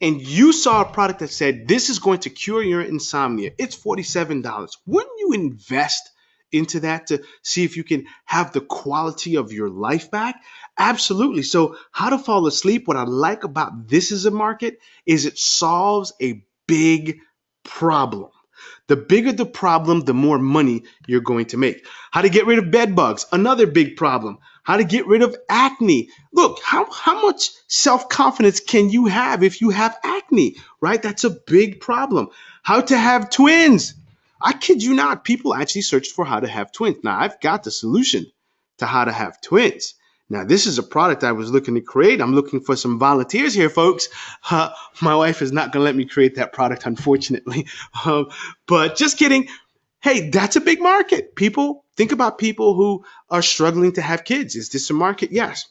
and you saw a product that said this is going to cure your insomnia, it's $47. Wouldn't you invest into that to see if you can have the quality of your life back? Absolutely. So how to fall asleep, what I like about this as a market is it solves a big problem. The bigger the problem, the more money you're going to make. How to get rid of bed bugs, another big problem. How to get rid of acne. Look, how much self-confidence can you have if you have acne, right? That's a big problem. How to have twins. I kid you not, people actually searched for how to have twins. Now, I've got the solution to how to have twins. Now, this is a product I was looking to create. I'm looking for some volunteers here, folks. My wife is not going to let me create that product, unfortunately. But just kidding. Hey, that's a big market. Think about people who are struggling to have kids. Is this a market? Yes.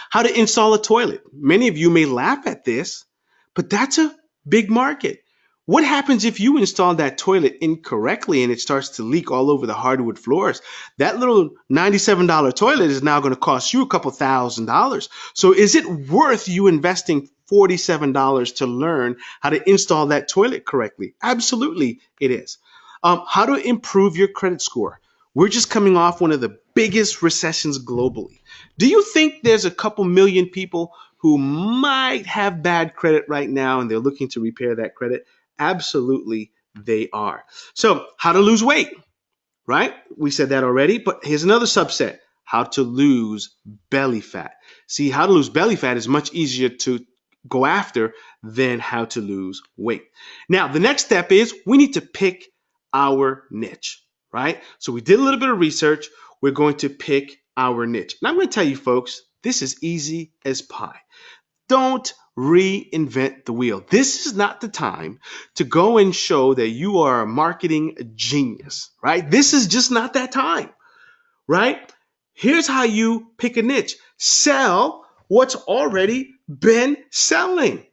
How to install a toilet. Many of you may laugh at this, but that's a big market. What happens if you install that toilet incorrectly and it starts to leak all over the hardwood floors? That little $97 toilet is now going to cost you a couple $1,000s. So is it worth you investing $47 to learn how to install that toilet correctly? Absolutely, it is. How to improve your credit score. We're just coming off one of the biggest recessions globally. Do you think there's a couple million people who might have bad credit right now and they're looking to repair that credit? Absolutely, they are. So, how to lose weight, right? We said that already, but here's another subset. How to lose belly fat. See, how to lose belly fat is much easier to go after than how to lose weight. Now, the next step is we need to pick our niche, right? So we did a little bit of research. We're going to pick our niche. And I'm going to tell you, folks, this is easy as pie. Don't reinvent the wheel. This is not the time to go and show that you are a marketing genius, right? This is just not that time, right? Here's how you pick a niche. Sell what's already been selling.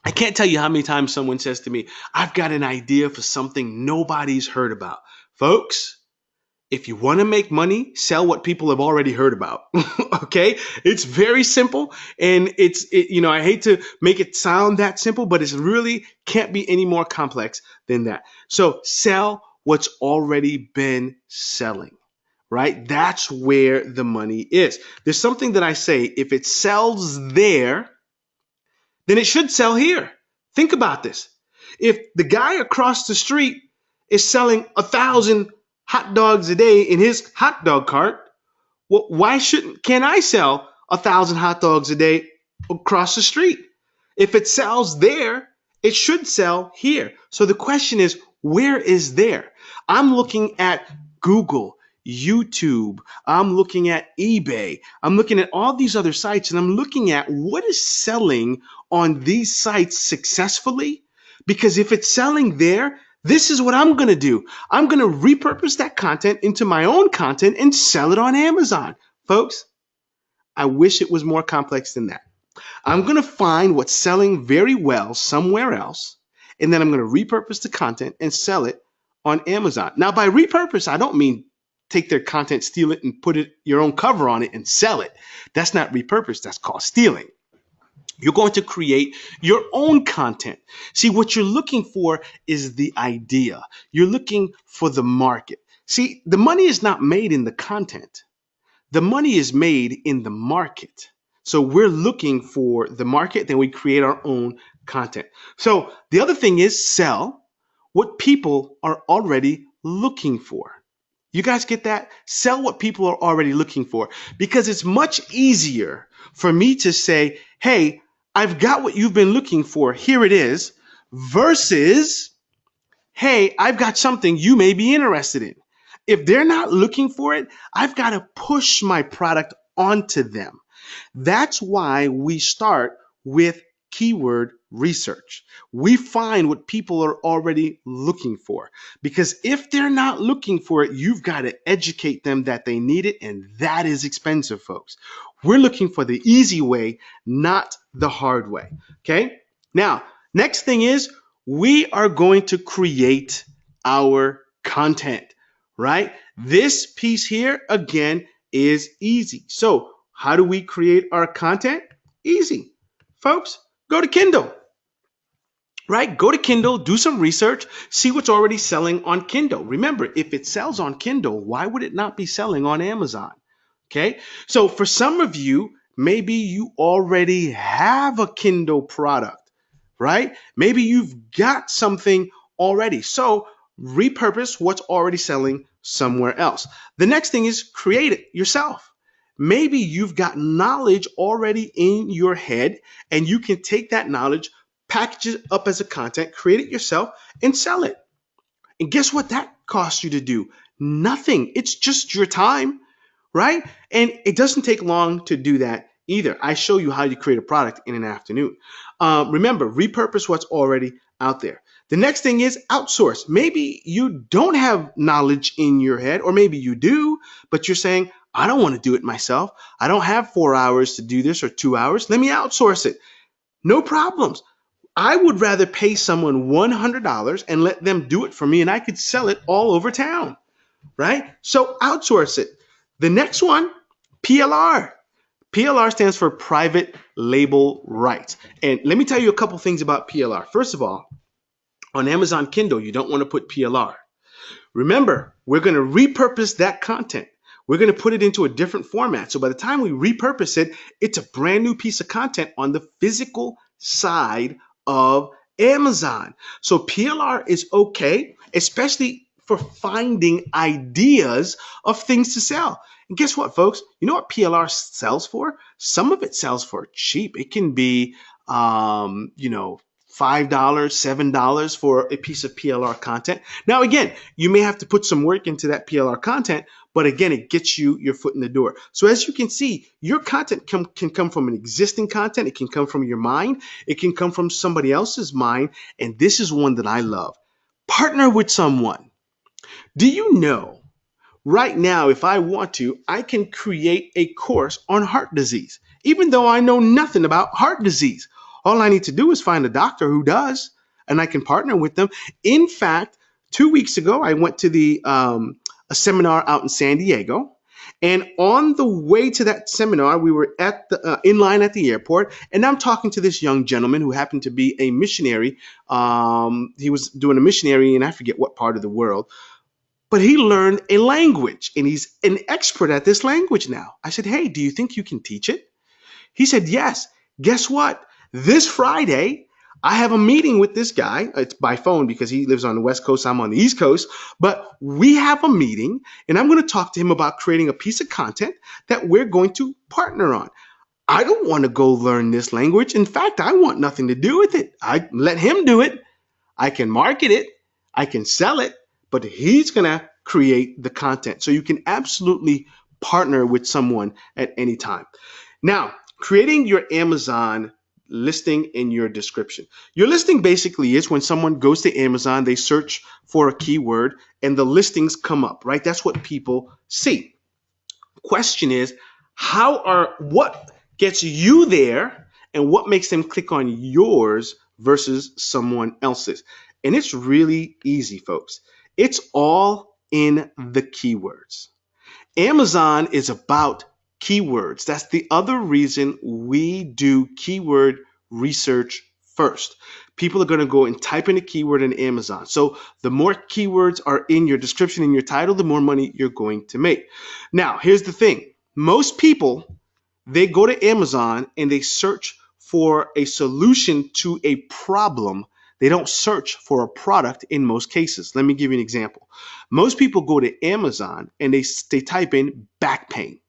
I can't tell you how many times someone says to me, I've got an idea for something nobody's heard about. Folks, if you want to make money, sell what people have already heard about. Okay? It's very simple. And I hate to make it sound that simple, but it's really can't be any more complex than that. So sell what's already been selling, right? That's where the money is. There's something that I say, if it sells there, then it should sell here. Think about this. If the guy across the street is selling 1,000 hot dogs a day in his hot dog cart, well, why can't I sell 1,000 hot dogs a day across the street? If it sells there, it should sell here. So the question is, where is there? I'm looking at Google, YouTube, I'm looking at eBay, I'm looking at all these other sites, and I'm looking at what is selling on these sites successfully. Because if it's selling there, this is what I'm going to do. I'm going to repurpose that content into my own content and sell it on Amazon. Folks, I wish it was more complex than that. I'm going to find what's selling very well somewhere else, and then I'm going to repurpose the content and sell it on Amazon. Now, by repurpose, I don't mean take their content, steal it, and put your own cover on it and sell it. That's not repurpose. That's called stealing. You're going to create your own content. See, what you're looking for is the idea. You're looking for the market. See, the money is not made in the content. The money is made in the market. So we're looking for the market, then we create our own content. So the other thing is sell what people are already looking for. You guys get that? Sell what people are already looking for, because it's much easier for me to say, hey, I've got what you've been looking for. Here it is. Versus, hey, I've got something you may be interested in. If they're not looking for it, I've got to push my product onto them. That's why we start with keyword research. We find what people are already looking for, because if they're not looking for it, you've got to educate them that they need it, and that is expensive, folks. We're looking for the easy way, not the hard way. Okay? Now, next thing is we are going to create our content, right? This piece here, again, is easy. So how do we create our content? Easy. Folks, go to Kindle, right? Go to Kindle, do some research, see what's already selling on Kindle. Remember, if it sells on Kindle, why would it not be selling on Amazon? Okay, so for some of you, maybe you already have a Kindle product, right? Maybe you've got something already. So repurpose what's already selling somewhere else. The next thing is create it yourself. Maybe you've got knowledge already in your head, and you can take that knowledge, package it up as a content, create it yourself, and sell it. And guess what that costs you to do? Nothing. It's just your time, right? And it doesn't take long to do that either. I show you how you create a product in an afternoon. Remember, repurpose what's already out there. The next thing is outsource. Maybe you don't have knowledge in your head, or maybe you do, but you're saying, I don't want to do it myself. I don't have 4 hours to do this, or 2 hours. Let me outsource it. No problems. I would rather pay someone $100 and let them do it for me, and I could sell it all over town, right? So outsource it. The next one, PLR. PLR stands for private label rights. And let me tell you a couple things about PLR. First of all, on Amazon Kindle, you don't want to put PLR. Remember, we're going to repurpose that content. We're going to put it into a different format. So by the time we repurpose it, it's a brand new piece of content on the physical side of Amazon. So PLR is okay, especially for finding ideas of things to sell. And guess what, folks? You know what PLR sells for? Some of it sells for cheap. It can be, $5, $7 for a piece of PLR content. Now, again, you may have to put some work into that PLR content, but again, it gets you your foot in the door. So as you can see, your content can come from an existing content. It can come from your mind. It can come from somebody else's mind. And this is one that I love. Partner with someone. Do you know right now, if I want to, I can create a course on heart disease, even though I know nothing about heart disease. All I need to do is find a doctor who does, and I can partner with them. In fact, 2 weeks ago, I went to a seminar out in San Diego. And on the way to that seminar, we were at in line at the airport, and I'm talking to this young gentleman who happened to be a missionary. He was doing a missionary in I forget what part of the world, but he learned a language, and he's an expert at this language now. I said, "Hey, do you think you can teach it?" He said, "Yes." Guess what? This Friday, I have a meeting with this guy. It's by phone because he lives on the West Coast. I'm on the East Coast. But we have a meeting, and I'm going to talk to him about creating a piece of content that we're going to partner on. I don't want to go learn this language. In fact, I want nothing to do with it. I let him do it. I can market it. I can sell it, but he's going to create the content. So you can absolutely partner with someone at any time. Now, creating your Amazon listing in your description. Your listing basically is when someone goes to Amazon, they search for a keyword and the listings come up, right? That's what people see. Question is, what gets you there and what makes them click on yours versus someone else's? And it's really easy, folks. It's all in the keywords. Amazon is about keywords. That's the other reason we do keyword research first. People are going to go and type in a keyword in Amazon. So the more keywords are in your description, in your title, the more money you're going to make. Now, here's the thing. Most people, they go to Amazon and they search for a solution to a problem. They don't search for a product in most cases. Let me give you an example. Most people go to Amazon and they type in back pain.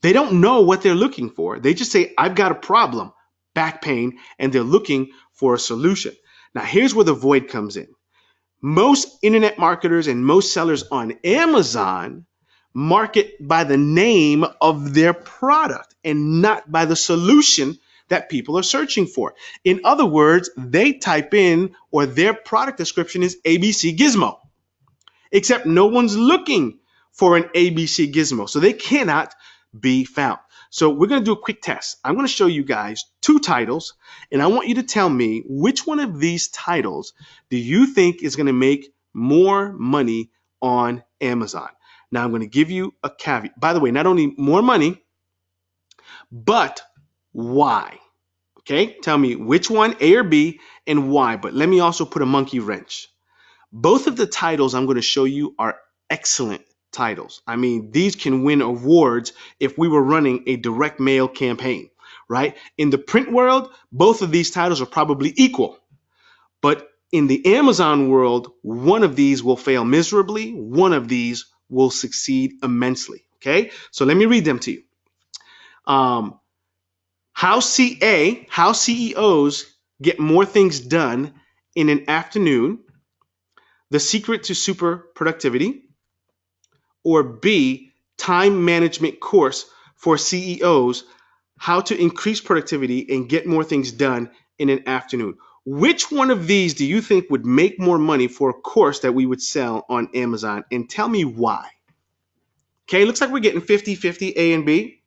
They don't know what they're looking for. They just say, I've got a problem, back pain, and they're looking for a solution. Now, here's where the void comes in. Most internet marketers and most sellers on Amazon market by the name of their product and not by the solution that people are searching for. In other words, they type in, or their product description is ABC Gizmo, except no one's looking for an ABC Gizmo, so they cannot be found. So we're going to do a quick test. I'm going to show you guys 2 titles, and I want you to tell me which one of these titles do you think is going to make more money on Amazon. Now I'm going to give you a caveat. By the way, not only more money, but why? Okay, tell me which one, A or B, and why. But let me also put a monkey wrench. Both of the titles I'm going to show you are excellent titles. I mean, these can win awards if we were running a direct mail campaign, right? In the print world, both of these titles are probably equal. But in the Amazon world, one of these will fail miserably. One of these will succeed immensely. Okay, so let me read them to you. How CEOs get more things done in an afternoon, the secret to super productivity, or B, time management course for CEOs, how to increase productivity and get more things done in an afternoon. Which one of these do you think would make more money for a course that we would sell on Amazon? And tell me why. Okay, looks like we're getting 50-50 A and B.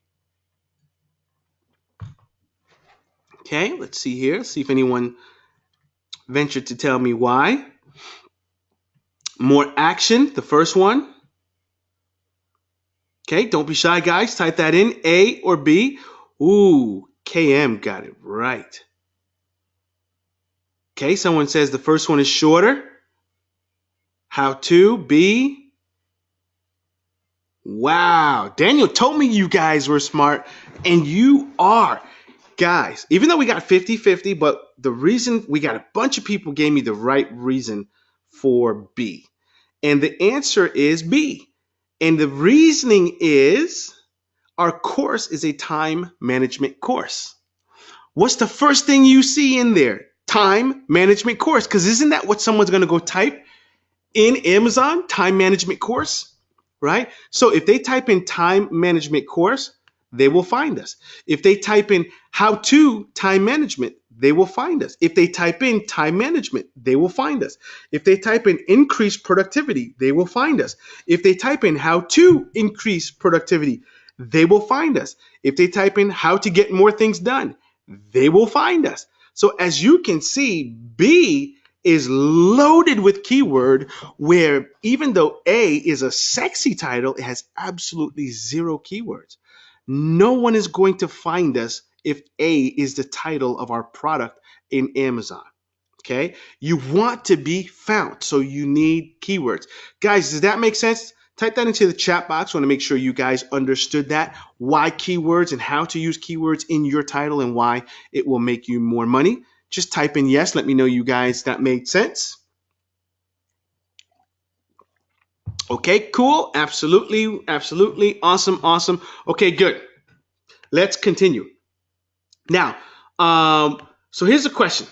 Okay, let's see here. See if anyone ventured to tell me why. More action, the first one. Okay, don't be shy, guys. Type that in, A or B. Ooh, KM got it right. Okay, someone says the first one is shorter. How to, B. Wow, Daniel told me you guys were smart, and you are. Guys, even though we got 50-50, but the reason we got a bunch of people gave me the right reason for B. And the answer is B. And the reasoning is our course is a time management course. What's the first thing you see in there? Time management course. Because isn't that what someone's going to go type in Amazon? Time management course, right? So if they type in time management course, they will find us. If they type in how to time management, they will find us. If they type in time management, they will find us. If they type in increase productivity, they will find us. If they type in how to increase productivity, they will find us. If they type in how to get more things done, they will find us. So as you can see, B is loaded with keyword, where even though A is a sexy title, it has absolutely zero keywords. No one is going to find us if A is the title of our product in Amazon. Okay, you want to be found, so you need keywords. Guys, does that make sense? Type that into the chat box. I want to make sure you guys understood that, why keywords and how to use keywords in your title and why it will make you more money. Just type in yes. Let me know you guys that made sense. Okay, cool. Absolutely, absolutely. Awesome, awesome. Okay, good. Let's continue. Now, so here's the question.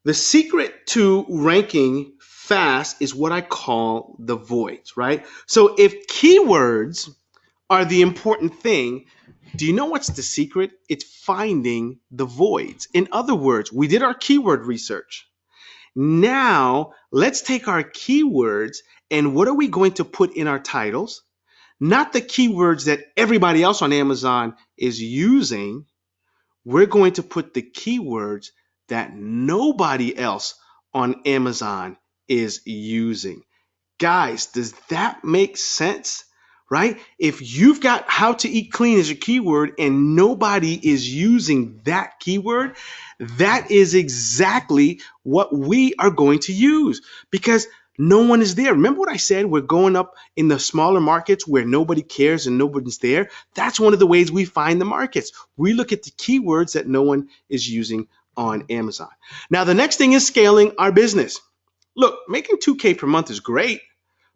The secret to ranking fast is what I call the voids, right? So if keywords are the important thing, do you know what's the secret? It's finding the voids. In other words, we did our keyword research. Now, let's take our keywords and what are we going to put in our titles? Not the keywords that everybody else on Amazon is using. We're going to put the keywords that nobody else on Amazon is using. Guys, does that make sense? Right? If you've got how to eat clean as your keyword and nobody is using that keyword, that is exactly what we are going to use because no one is there. Remember what I said? We're going up in the smaller markets where nobody cares and nobody's there. That's one of the ways we find the markets. We look at the keywords that no one is using on Amazon. Now, the next thing is scaling our business. Look, making 2K per month is great.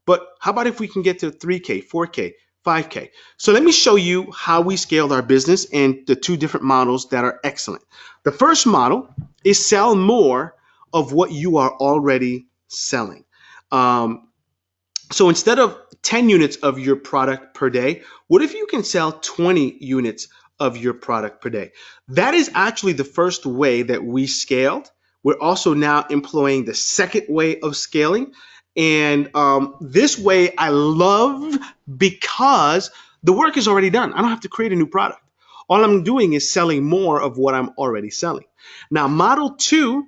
But how about if we can get to 3K, 4K, 5K? So let me show you how we scaled our business and the two different models that are excellent. The first model is sell more of what you are already selling. So instead of 10 units of your product per day, what if you can sell 20 units of your product per day? That is actually the first way that we scaled. We're also now employing the second way of scaling. And this way I love because the work is already done. I don't have to create a new product. All I'm doing is selling more of what I'm already selling. Now, model 2,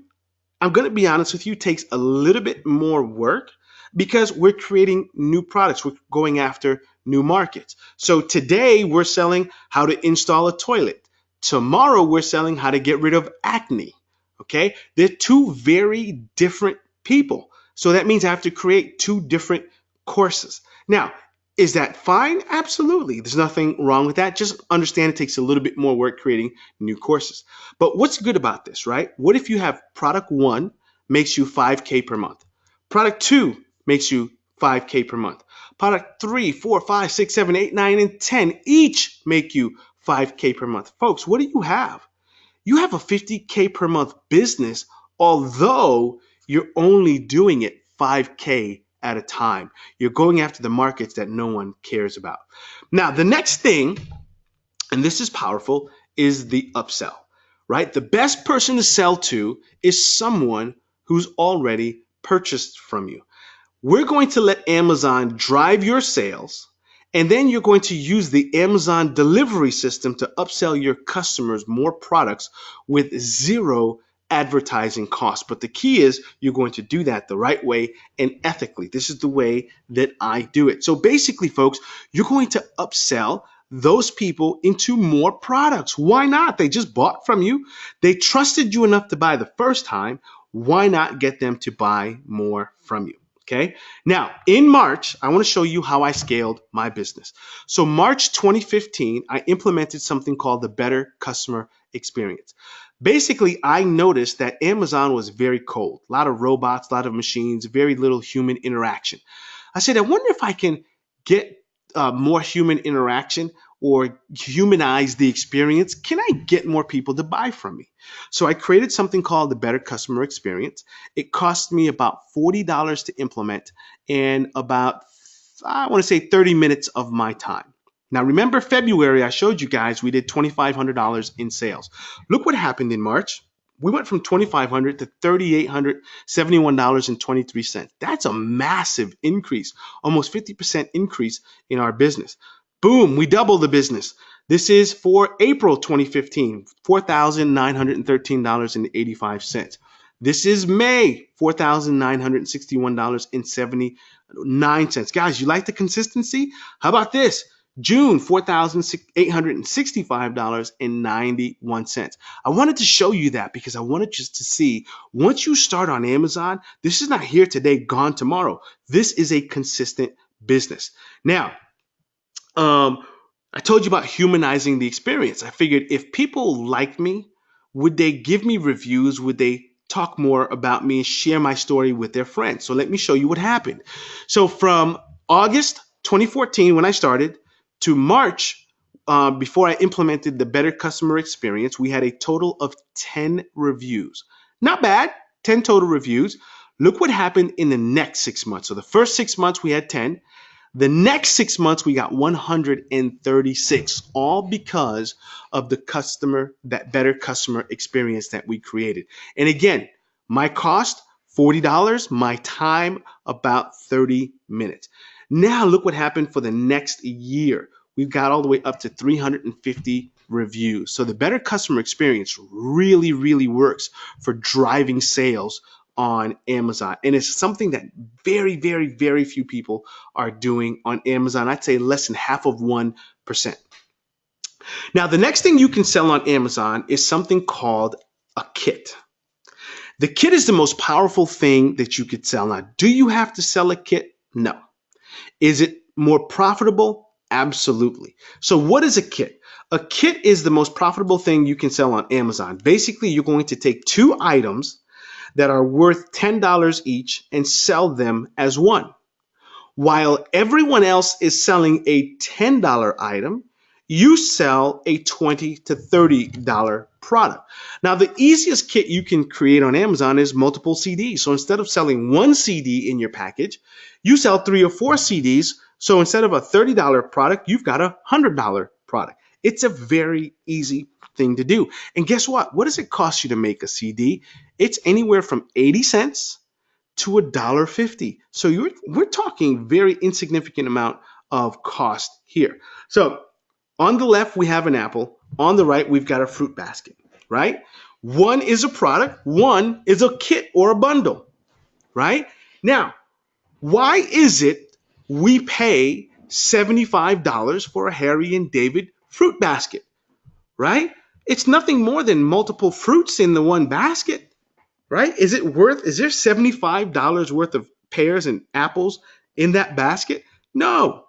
I'm going to be honest with you, takes a little bit more work because we're creating new products. We're going after new markets. So today we're selling how to install a toilet. Tomorrow we're selling how to get rid of acne. Okay? They're two very different people. So that means I have to create two different courses. Now, is that fine? Absolutely. There's nothing wrong with that. Just understand it takes a little bit more work creating new courses. But what's good about this, right? What if you have product 1 makes you 5K per month? Product 2 makes you 5K per month. Product 3, 4, 5, 6, 7, 8, 9, and 10 each make you 5K per month. Folks, what do you have? You have a 50K per month business, although you're only doing it 5K at a time. You're going after the markets that no one cares about. Now, the next thing, and this is powerful, is the upsell, right? The best person to sell to is someone who's already purchased from you. We're going to let Amazon drive your sales, and then you're going to use the Amazon delivery system to upsell your customers more products with zero advertising costs. But the key is you're going to do that the right way and ethically. This is the way that I do it. So basically, folks, you're going to upsell those people into more products. Why not? They just bought from you. They trusted you enough to buy the first time. Why not get them to buy more from you? Okay. Now, in March, I want to show you how I scaled my business. So March 2015, I implemented something called the Better Customer Experience. Basically, I noticed that Amazon was very cold. A lot of robots, a lot of machines, very little human interaction. I said, I wonder if I can get more human interaction or humanize the experience. Can I get more people to buy from me? So I created something called the Better Customer Experience. It cost me about $40 to implement and about, I want to say 30 minutes of my time. Now, remember February, I showed you guys we did $2,500 in sales. Look what happened in March. We went from $2,500 to $3,871.23. That's a massive increase, almost 50% increase in our business. Boom, we doubled the business. This is for April 2015, $4,913.85. This is May, $4,961.79. Guys, you like the consistency? How about this? June, $4,865.91. I wanted to show you that because I wanted just to see, once you start on Amazon, this is not here today, gone tomorrow. This is a consistent business. Now, I told you about humanizing the experience. I figured if people like me, would they give me reviews? Would they talk more about me and share my story with their friends? So let me show you what happened. So from August 2014, when I started, to March, before I implemented the better customer experience, we had a total of 10 reviews. Not bad, 10 total reviews. Look what happened in the next 6 months. So the first 6 months, we had 10. The next 6 months, we got 136, all because of that better customer experience that we created. And again, my cost, $40, my time, about 30 minutes. Now look what happened for the next year. We've got all the way up to 350 reviews. So the better customer experience really, really works for driving sales on Amazon. And it's something that very, very, very few people are doing on Amazon. I'd say less than half of 1%. Now, the next thing you can sell on Amazon is something called a kit. The kit is the most powerful thing that you could sell. Now, do you have to sell a kit? No. Is it more profitable? Absolutely. So what is a kit? A kit is the most profitable thing you can sell on Amazon. Basically, you're going to take two items that are worth $10 each and sell them as one. While everyone else is selling a $10 item, you sell a $20 to $30 product. Now, the easiest kit you can create on Amazon is multiple CDs. So instead of selling one CD in your package, you sell 3 or 4 CDs. So instead of a $30 product, you've got a $100 product. It's a very easy thing to do. And guess what? What does it cost you to make a CD? It's anywhere from 80 cents to $1.50. So we're talking very insignificant amount of cost here. So on the left, we have an apple. On the right, we've got a fruit basket, right? One is a product. One is a kit or a bundle, right? Now, why is it we pay $75 for a Harry and David fruit basket, right? It's nothing more than multiple fruits in the one basket, right? Is there $75 worth of pears and apples in that basket? No.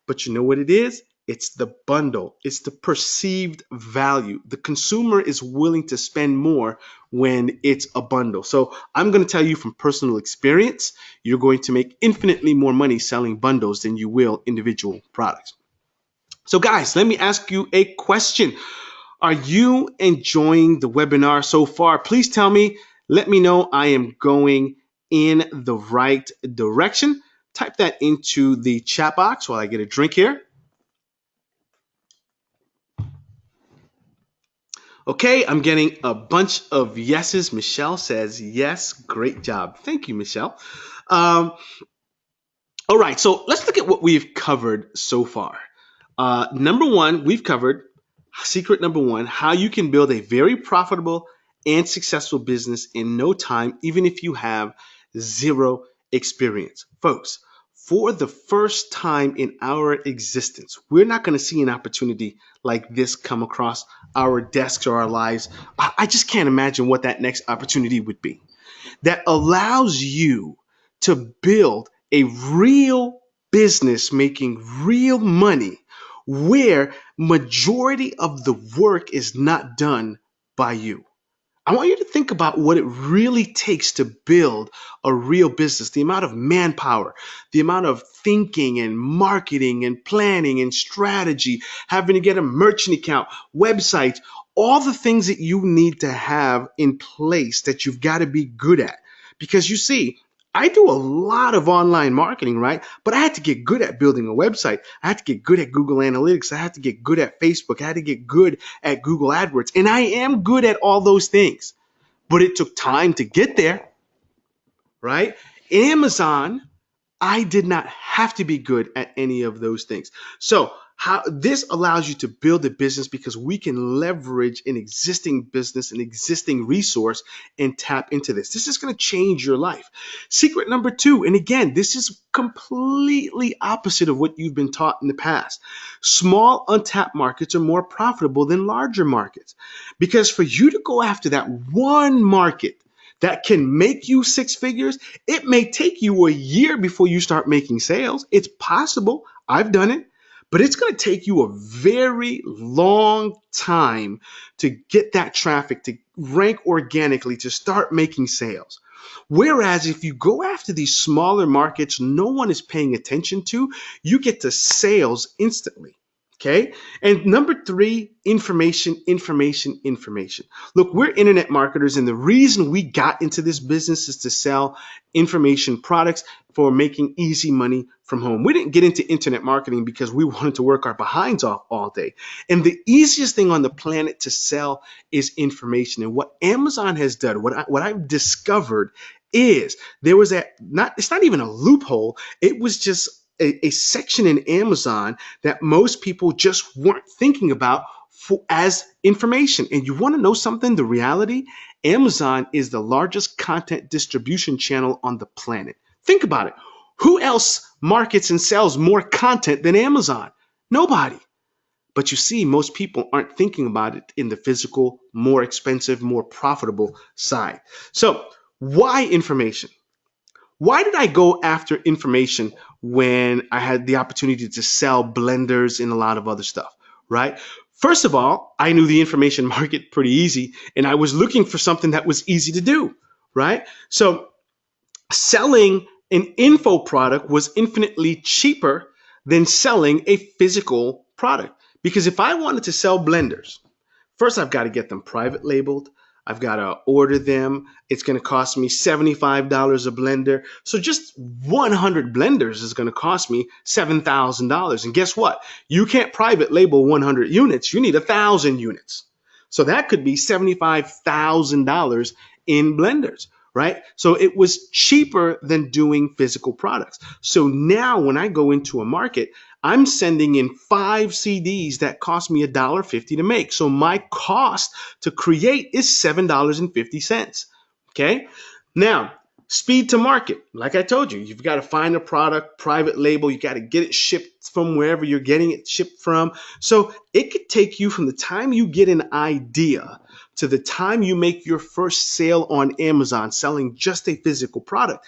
But you know what it is? It's the bundle. It's the perceived value. The consumer is willing to spend more when it's a bundle. So I'm going to tell you from personal experience, you're going to make infinitely more money selling bundles than you will individual products. So guys, let me ask you a question. Are you enjoying the webinar so far? Please tell me. Let me know I am going in the right direction. Type that into the chat box while I get a drink here. Okay, I'm getting a bunch of yeses. Michelle says yes. Great job. Thank you, Michelle. All right, so let's look at what we've covered so far. Number one, we've covered secret number one, how you can build a very profitable and successful business in no time, even if you have zero experience. Folks, for the first time in our existence, we're not going to see an opportunity like this come across our desks or our lives. I just can't imagine what that next opportunity would be that allows you to build a real business making real money where majority of the work is not done by you. I want you to think about what it really takes to build a real business, the amount of manpower, the amount of thinking and marketing and planning and strategy, having to get a merchant account, websites, all the things that you need to have in place that you've got to be good at. Because you see, I do a lot of online marketing, right? But I had to get good at building a website. I had to get good at Google Analytics. I had to get good at Facebook. I had to get good at Google AdWords. And I am good at all those things. But it took time to get there, right? Amazon, I did not have to be good at any of those things. So how this allows you to build a business because we can leverage an existing business, an existing resource, and tap into this. This is going to change your life. Secret number 2, and again, this is completely opposite of what you've been taught in the past. Small untapped markets are more profitable than larger markets because for you to go after that one market that can make you 6 figures, it may take you a year before you start making sales. It's possible. I've done it. But it's going to take you a very long time to get that traffic, to rank organically, to start making sales. Whereas if you go after these smaller markets no one is paying attention to, you get to sales instantly. Okay. And number 3, information, information, information. Look, we're internet marketers, and the reason we got into this business is to sell information products for making easy money from home. We didn't get into internet marketing because we wanted to work our behinds off all day. And the easiest thing on the planet to sell is information. And what Amazon has done, what I've discovered is there was it's not even a loophole. It was just a section in Amazon that most people just weren't thinking about as information. And you want to know something? The reality, Amazon is the largest content distribution channel on the planet. Think about it. Who else markets and sells more content than Amazon? Nobody. But you see, most people aren't thinking about it in the physical, more expensive, more profitable side. So why information? Why did I go after information when I had the opportunity to sell blenders and a lot of other stuff, right? First of all, I knew the information market pretty easy, and I was looking for something that was easy to do, right? So selling an info product was infinitely cheaper than selling a physical product. Because if I wanted to sell blenders, first I've got to get them private labeled. I've got to order them. It's going to cost me $75 a blender. So just 100 blenders is going to cost me $7,000. And guess what? You can't private label 100 units. You need 1,000 units. So that could be $75,000 in blenders, right? So it was cheaper than doing physical products. So now when I go into a market, I'm sending in 5 CDs that cost me $1.50 to make. So my cost to create is $7.50. Okay. Now, speed to market. Like I told you, you've got to find a product, private label. You got to get it shipped from wherever you're getting it shipped from. So it could take you from the time you get an idea to the time you make your first sale on Amazon selling just a physical product.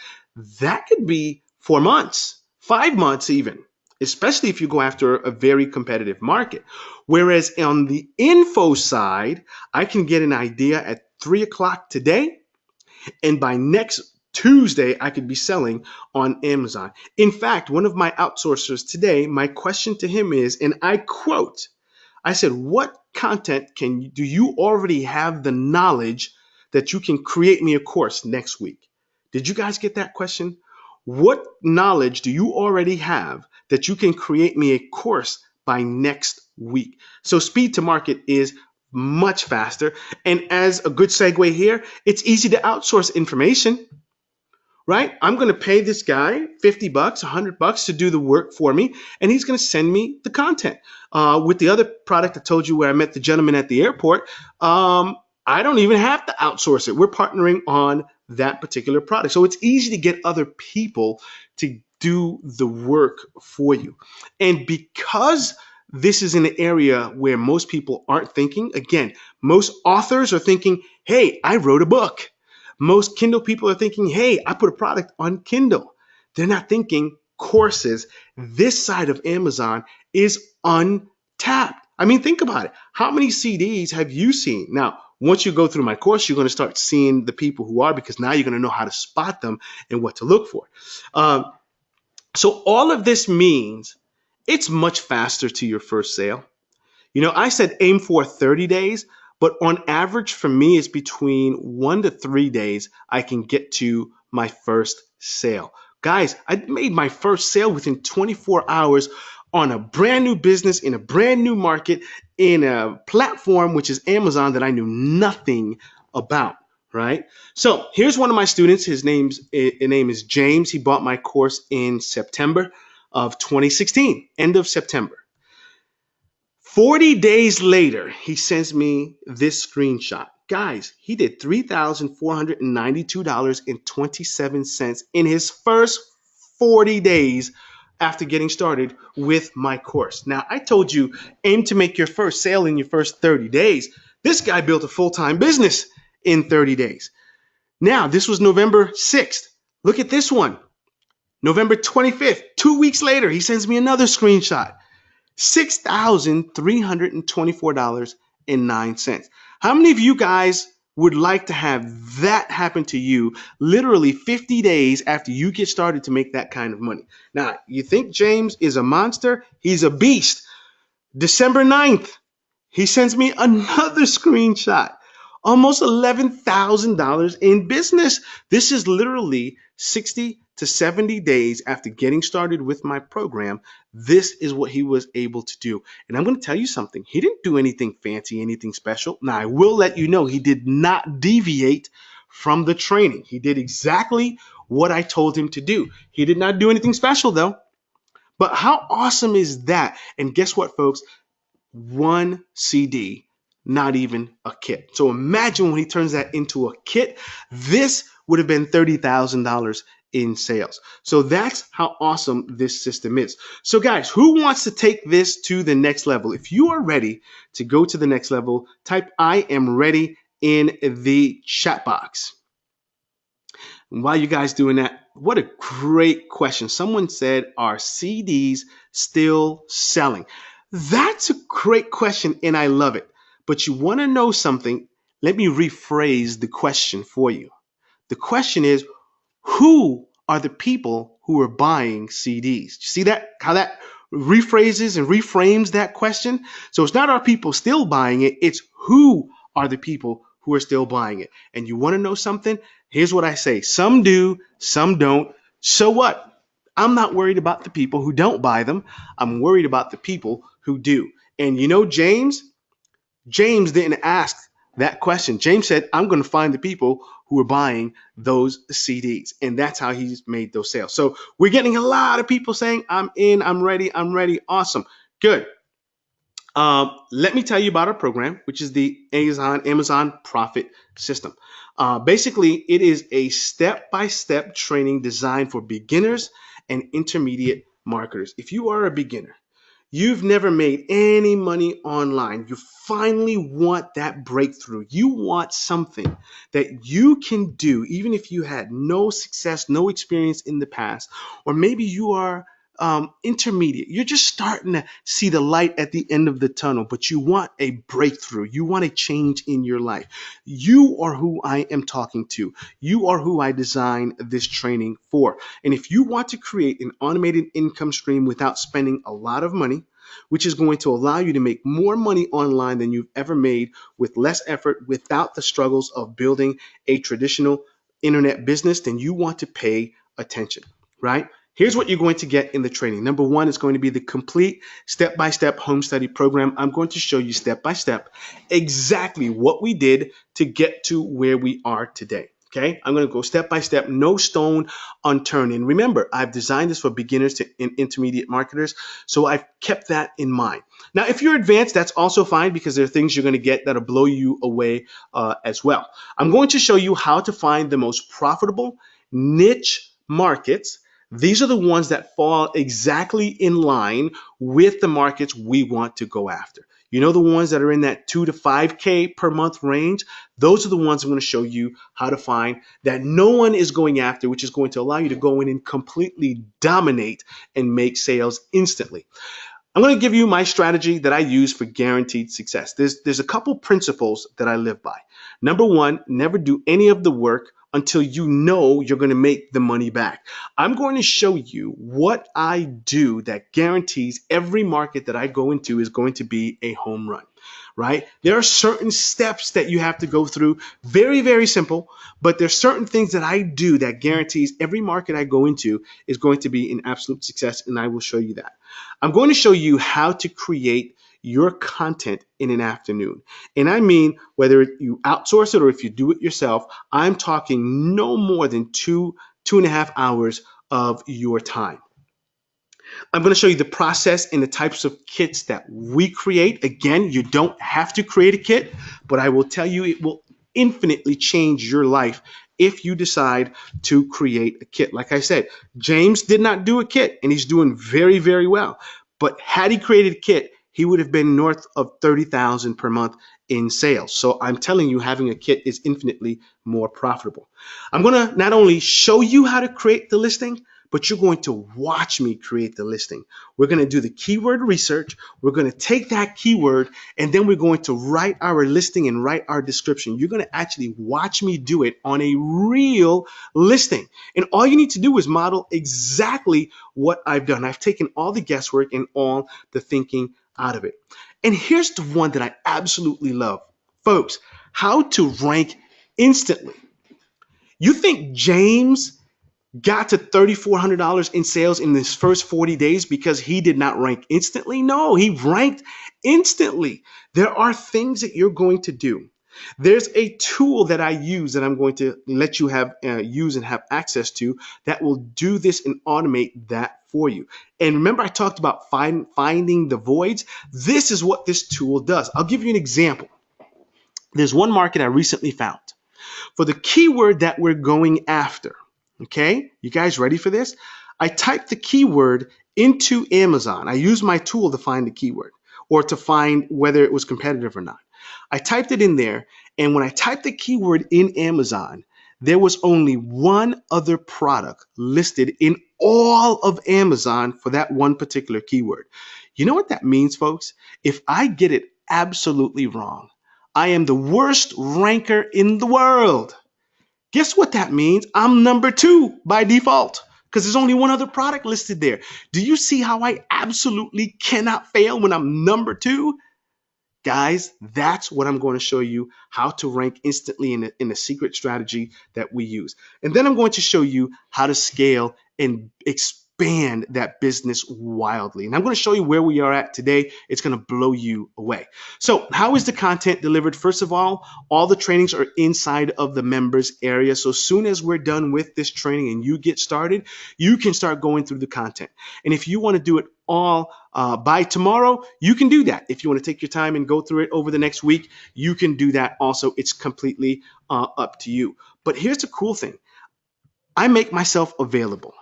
That could be 4 months, 5 months even, especially if you go after a very competitive market. Whereas on the info side, I can get an idea at 3 o'clock today, and by next Tuesday, I could be selling on Amazon. In fact, one of my outsourcers today, my question to him is, and I quote, I said, what content do you already have the knowledge that you can create me a course next week? Did you guys get that question? What knowledge do you already have that you can create me a course by next week? So speed to market is much faster. And as a good segue here, it's easy to outsource information, right? I'm going to pay this guy $50, $100 to do the work for me, and he's going to send me the content. With the other product I told you where I met the gentleman at the airport, I don't even have to outsource it. We're partnering on that particular product. So it's easy to get other people to do the work for you. And because this is an area where most people aren't thinking, again, most authors are thinking, hey, I wrote a book. Most Kindle people are thinking, hey, I put a product on Kindle. They're not thinking courses. This side of Amazon is untapped. I mean, think about it. How many CDs have you seen? Now, once you go through my course, you're going to start seeing the people who are, because now you're going to know how to spot them and what to look for. So all of this means it's much faster to your first sale. You know, I said aim for 30 days, but on average for me, it's between 1 to 3 days I can get to my first sale. Guys, I made my first sale within 24 hours on a brand new business in a brand new market in a platform, which is Amazon, that I knew nothing about, right? So here's one of my students. His name is James. He bought my course in September of 2016, end of September. 40 days later, he sends me this screenshot. Guys, he did $3,492.27 in his first 40 days after getting started with my course. Now, I told you, aim to make your first sale in your first 30 days. This guy built a full-time business in 30 days. Now, this was November 6th. Look at this one. November 25th, 2 weeks later, he sends me another screenshot. $6,324.09. How many of you guys would like to have that happen to you literally 50 days after you get started to make that kind of money? Now, you think James is a monster? He's a beast. December 9th, he sends me another screenshot. Almost $11,000 in business. This is literally 60 to 70 days after getting started with my program. This is what he was able to do. And I'm going to tell you something. He didn't do anything fancy, anything special. Now, I will let you know he did not deviate from the training. He did exactly what I told him to do. He did not do anything special, though. But how awesome is that? And guess what, folks? One CD, not even a kit. So imagine when he turns that into a kit, this would have been $30,000 in sales. So that's how awesome this system is. So guys, who wants to take this to the next level? If you are ready to go to the next level, type I am ready in the chat box. And while you guys doing that, what a great question. Someone said, are CDs still selling? That's a great question, and I love it. But you want to know something? Let me rephrase the question for you. The question is, who are the people who are buying CDs? See that? How that rephrases and reframes that question? So it's not, are people still buying it? It's, who are the people who are still buying it? And you want to know something? Here's what I say. Some do, some don't. So what? I'm not worried about the people who don't buy them. I'm worried about the people who do. And you know, James didn't ask that question. James said, I'm going to find the people who are buying those CDs. And that's how he's made those sales. So we're getting a lot of people saying, I'm in, I'm ready, I'm ready. Awesome. Good. Let me tell you about our program, which is the Amazon Profit System. Basically, it is a step-by-step training designed for beginners and intermediate marketers. If you are a beginner, you've never made any money online, you finally want that breakthrough. You want something that you can do even if you had no success, no experience in the past, or maybe you are intermediate. You're just starting to see the light at the end of the tunnel, but you want a breakthrough. You want a change in your life. You are who I am talking to. You are who I designed this training for. And if you want to create an automated income stream without spending a lot of money, which is going to allow you to make more money online than you've ever made with less effort, without the struggles of building a traditional internet business, then you want to pay attention, right? Here's what you're going to get in the training. Number one is going to be the complete step-by-step home study program. I'm going to show you step-by-step exactly what we did to get to where we are today. Okay, I'm going to go step-by-step, no stone unturned. And remember, I've designed this for beginners to intermediate marketers, so I've kept that in mind. Now, if you're advanced, that's also fine, because there are things you're going to get that'll blow you away as well. I'm going to show you how to find the most profitable niche markets. These are the ones that fall exactly in line with the markets we want to go after. You know, the ones that are in that 2 to 5K per month range, those are the ones I'm going to show you how to find that no one is going after, which is going to allow you to go in and completely dominate and make sales instantly. I'm going to give you my strategy that I use for guaranteed success. There's a couple principles that I live by. Number one, never do any of the work until you know you're going to make the money back. I'm going to show you what I do that guarantees every market that I go into is going to be a home run, right? There are certain steps that you have to go through, very, very simple, but there's certain things that I do that guarantees every market I go into is going to be an absolute success, and I will show you that. I'm going to show you how to create your content in an afternoon. And I mean, whether you outsource it or if you do it yourself, I'm talking no more than 2.5 hours of your time. I'm going to show you the process and the types of kits that we create. Again, you don't have to create a kit, but I will tell you it will infinitely change your life if you decide to create a kit. Like I said, James did not do a kit and he's doing very, very well. But had he created a kit, he would have been north of 30,000 per month in sales. So I'm telling you, having a kit is infinitely more profitable. I'm going to not only show you how to create the listing, but you're going to watch me create the listing. We're going to do the keyword research. We're going to take that keyword and then we're going to write our listing and write our description. You're going to actually watch me do it on a real listing. And all you need to do is model exactly what I've done. I've taken all the guesswork and all the thinking out of it. And here's the one that I absolutely love. Folks, how to rank instantly. You think James got to $3,400 in sales in his first 40 days because he did not rank instantly? No, he ranked instantly. There are things that you're going to do. There's a tool that I use that I'm going to let you have use and have access to that will do this and automate that for you. And remember, I talked about finding the voids. This is what this tool does. I'll give you an example. There's one market I recently found for the keyword that we're going after. Okay, you guys ready for this? I typed the keyword into Amazon. I used my tool to find the keyword or to find whether it was competitive or not. I typed it in there, and when I typed the keyword in Amazon, there was only one other product listed in all of Amazon for that one particular keyword. You know what that means, folks? If I get it absolutely wrong, I am the worst ranker in the world. Guess what that means? I'm number 2 by default because there's only one other product listed there. Do you see how I absolutely cannot fail when I'm number 2? Guys, that's what I'm going to show you how to rank instantly in a secret strategy that we use. And then I'm going to show you how to scale and expand that business wildly. And I'm going to show you where we are at today. It's going to blow you away. So how is the content delivered? First of all the trainings are inside of the members area. So as soon as we're done with this training and you get started, you can start going through the content. And if you want to do it all by tomorrow, you can do that. If you want to take your time and go through it over the next week, you can do that also. It's completely up to you. But here's the cool thing. I make myself available.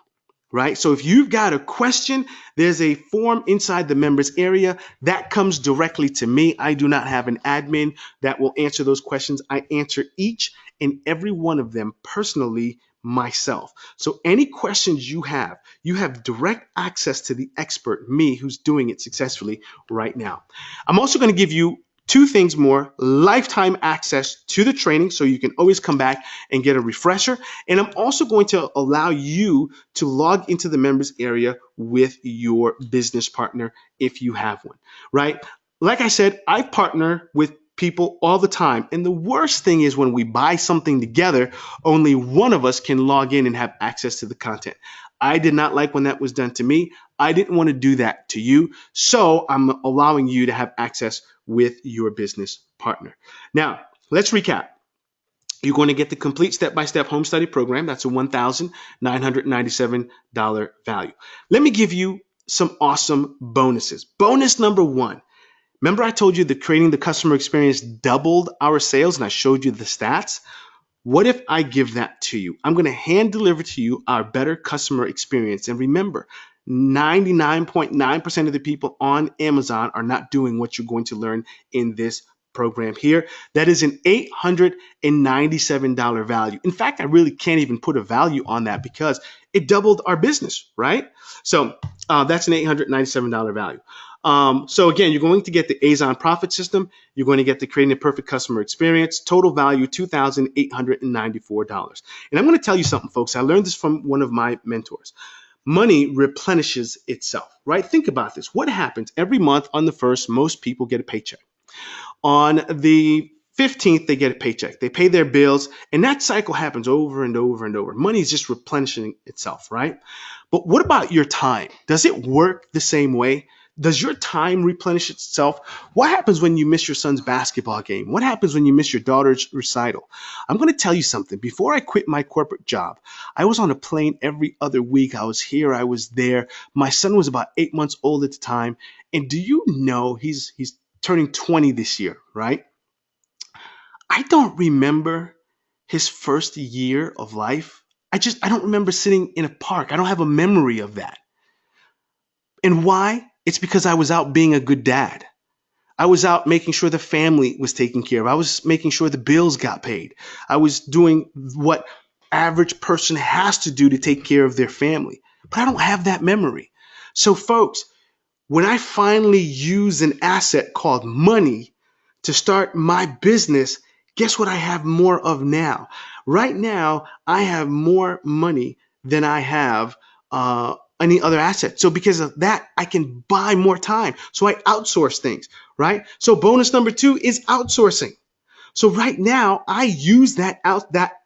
Right? So if you've got a question, there's a form inside the members area that comes directly to me. I do not have an admin that will answer those questions. I answer each and every one of them personally myself. So any questions you have direct access to the expert, me, who's doing it successfully right now. I'm also going to give you 2 things more: lifetime access to the training so you can always come back and get a refresher. And I'm also going to allow you to log into the members area with your business partner if you have one, right? Like I said, I partner with people all the time. And the worst thing is when we buy something together, only one of us can log in and have access to the content. I did not like when that was done to me. I didn't want to do that to you. So I'm allowing you to have access with your business partner. Now, let's recap. You're going to get the complete step-by-step home study program. That's a $1,997 value. Let me give you some awesome bonuses. Bonus number 1. Remember I told you that creating the customer experience doubled our sales and I showed you the stats? What if I give that to you? I'm going to hand deliver to you our better customer experience. And remember, 99.9% of the people on Amazon are not doing what you're going to learn in this program here. That is an $897 value. In fact, I really can't even put a value on that because it doubled our business, right? So that's an $897 value. So again, you're going to get the Azon profit system. You're going to get the creating a perfect customer experience. Total value, $2,894. And I'm going to tell you something, folks. I learned this from one of my mentors. Money replenishes itself, right? Think about this. What happens every month on the 1st? Most people get a paycheck. On the 15th, they get a paycheck. They pay their bills, and that cycle happens over and over and over. Money is just replenishing itself, right? But what about your time? Does it work the same way? Does your time replenish itself? What happens when you miss your son's basketball game? What happens when you miss your daughter's recital? I'm going to tell you something. Before I quit my corporate job, I was on a plane every other week. I was here, I was there. My son was about 8 months old at the time. And do you know he's turning 20 this year, right? I don't remember his first year of life. I don't remember sitting in a park. I don't have a memory of that. And why? It's because I was out being a good dad. I was out making sure the family was taken care of. I was making sure the bills got paid. I was doing what average person has to do to take care of their family. But I don't have that memory. So folks, when I finally use an asset called money to start my business, guess what I have more of now? Right now, I have more money than I have any other asset. So because of that, I can buy more time. So I outsource things, right? So bonus number 2 is outsourcing. So right now, I use that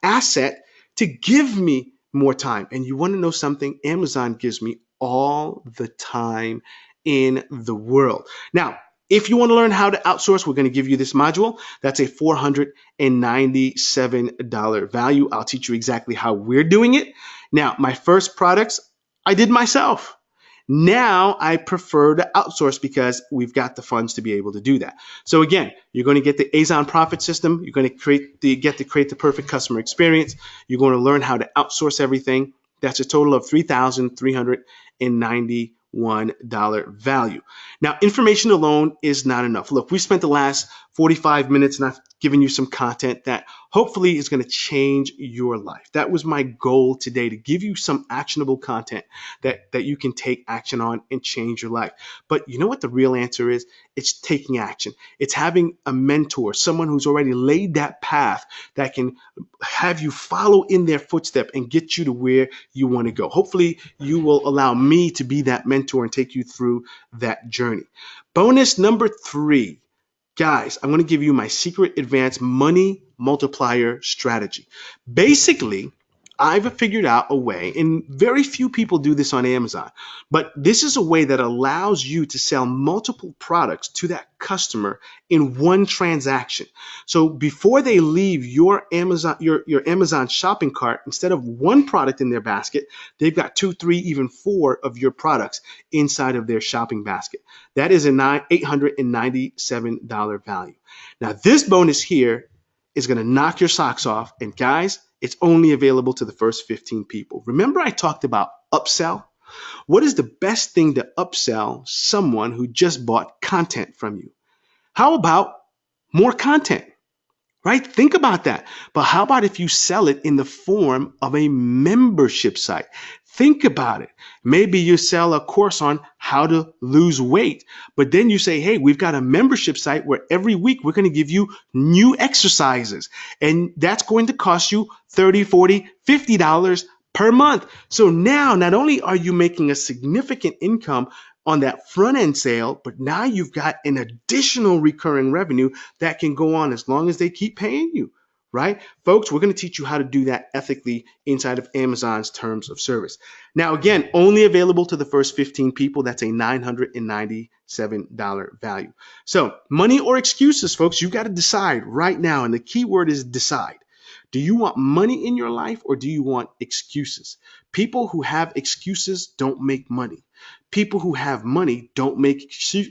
asset to give me more time. And you want to know something? Amazon gives me all the time in the world. Now, if you want to learn how to outsource, we're going to give you this module. That's a $497 value. I'll teach you exactly how we're doing it. Now, my first products, I did myself. Now I prefer to outsource because we've got the funds to be able to do that. So again, you're going to get the Azon profit system. You're going to create the perfect customer experience. You're going to learn how to outsource everything. That's a total of $3,391 value. Now, information alone is not enough. Look, we spent the last 45 minutes and I've given you some content that hopefully is going to change your life. That was my goal today, to give you some actionable content that you can take action on and change your life. But you know what the real answer is? It's taking action. It's having a mentor, someone who's already laid that path that can have you follow in their footsteps and get you to where you want to go. Hopefully, you will allow me to be that mentor and take you through that journey. Bonus number 3. Guys, I'm going to give you my secret advanced money multiplier strategy. Basically, I've figured out a way, and very few people do this on Amazon, but this is a way that allows you to sell multiple products to that customer in one transaction. So before they leave your Amazon shopping cart, instead of one product in their basket, they've got 2, 3, even 4 of your products inside of their shopping basket. That is an $897 value. Now, this bonus here is going to knock your socks off. And guys, it's only available to the first 15 people. Remember I talked about upsell? What is the best thing to upsell someone who just bought content from you? How about more content? Right? Think about that. But how about if you sell it in the form of a membership site? Think about it. Maybe you sell a course on how to lose weight, but then you say, hey, we've got a membership site where every week we're going to give you new exercises, and that's going to cost you $30, $40, $50 per month. So now not only are you making a significant income on that front end sale, but now you've got an additional recurring revenue that can go on as long as they keep paying you, right? Folks, we're going to teach you how to do that ethically inside of Amazon's terms of service. Now, again, only available to the first 15 people. That's a $997 value. So money or excuses, folks, you got to decide right now. And the key word is decide. Do you want money in your life or do you want excuses? People who have excuses don't make money. People who have money don't make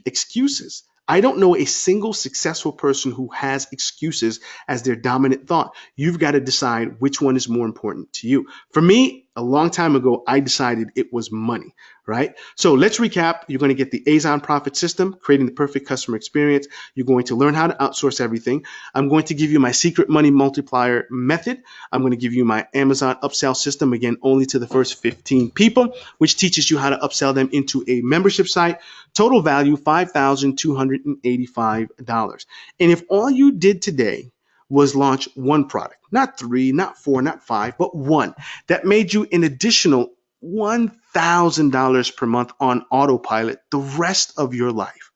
excuses. I don't know a single successful person who has excuses as their dominant thought. You've got to decide which one is more important to you. For me, a long time ago, I decided it was money, right? So let's recap. You're going to get the Azon Profit System, creating the perfect customer experience. You're going to learn how to outsource everything. I'm going to give you my secret money multiplier method. I'm going to give you my Amazon upsell system, again, only to the first 15 people, which teaches you how to upsell them into a membership site. Total value, $5,285. And if all you did today was launch one product, not 3, not 4, not 5, but one, that made you an additional $1,000 per month on autopilot the rest of your life,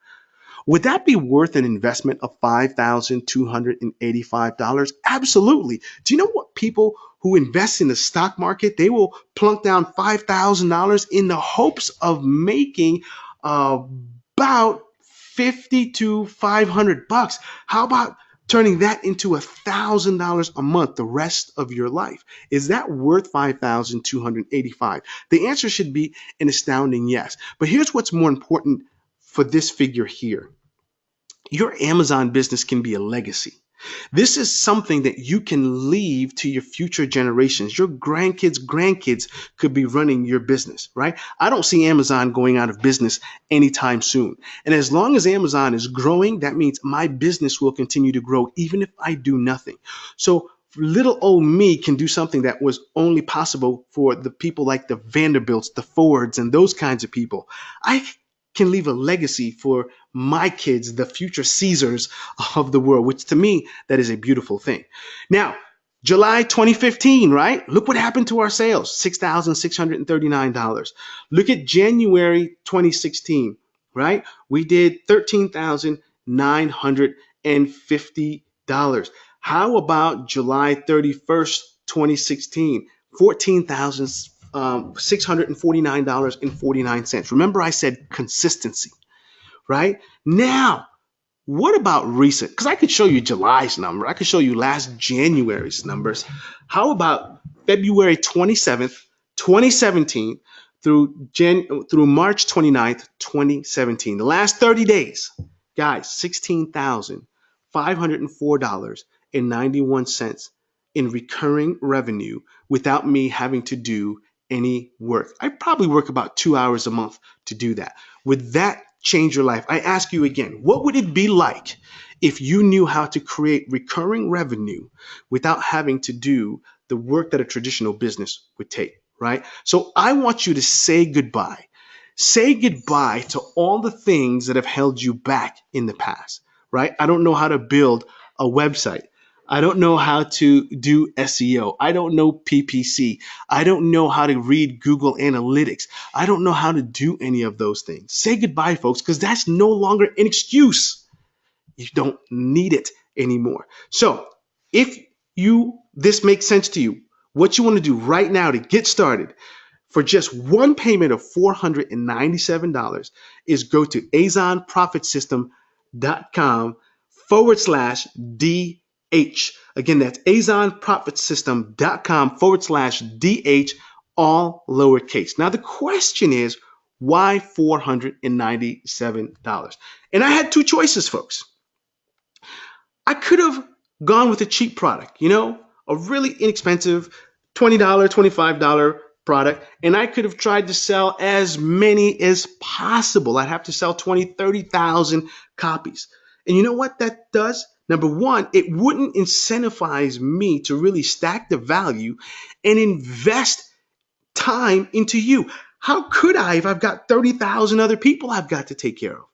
would that be worth an investment of $5,285? Absolutely. Do you know what people who invest in the stock market, they will plunk down $5,000 in the hopes of making about 50 to 500 bucks. How about turning that into $1,000 a month the rest of your life? Is that worth 5,285? The answer should be an astounding yes. But here's what's more important for this figure here. Your Amazon business can be a legacy. This is something that you can leave to your future generations. Your grandkids could be running your business, right? I don't see Amazon going out of business anytime soon. And as long as Amazon is growing, that means my business will continue to grow even if I do nothing. So little old me can do something that was only possible for the people like the Vanderbilts, the Fords, and those kinds of people. I can leave a legacy for my kids, the future Caesars of the world, which to me, that is a beautiful thing. Now, July 2015, right? Look what happened to our sales, $6,639. Look at January 2016, right? We did $13,950. How about July 31st, 2016? $14,649.49. Remember I said consistency, right? Now, what about recent? Because I could show you July's number. I could show you last January's numbers. How about February 27th, 2017 through March 29th, 2017? The last 30 days, guys, $16,504.91 in recurring revenue without me having to do any work. I probably work about 2 hours a month to do that. Would that change your life? I ask you again, what would it be like if you knew how to create recurring revenue without having to do the work that a traditional business would take, right? So I want you to say goodbye. Say goodbye to all the things that have held you back in the past, right? I don't know how to build a website. I don't know how to do SEO. I don't know PPC. I don't know how to read Google Analytics. I don't know how to do any of those things. Say goodbye, folks, because that's no longer an excuse. You don't need it anymore. So if this makes sense to you, what you want to do right now to get started for just one payment of $497 is go to azonprofitsystem.com/DH. Again, that's azonprofitsystem.com/DH, all lowercase. Now, the question is, why $497? And I had two choices, folks. I could have gone with a cheap product, a really inexpensive $20, $25 product, and I could have tried to sell as many as possible. I'd have to sell 20, 30,000 copies. And you know what that does? Number one, it wouldn't incentivize me to really stack the value and invest time into you. How could I if I've got 30,000 other people I've got to take care of?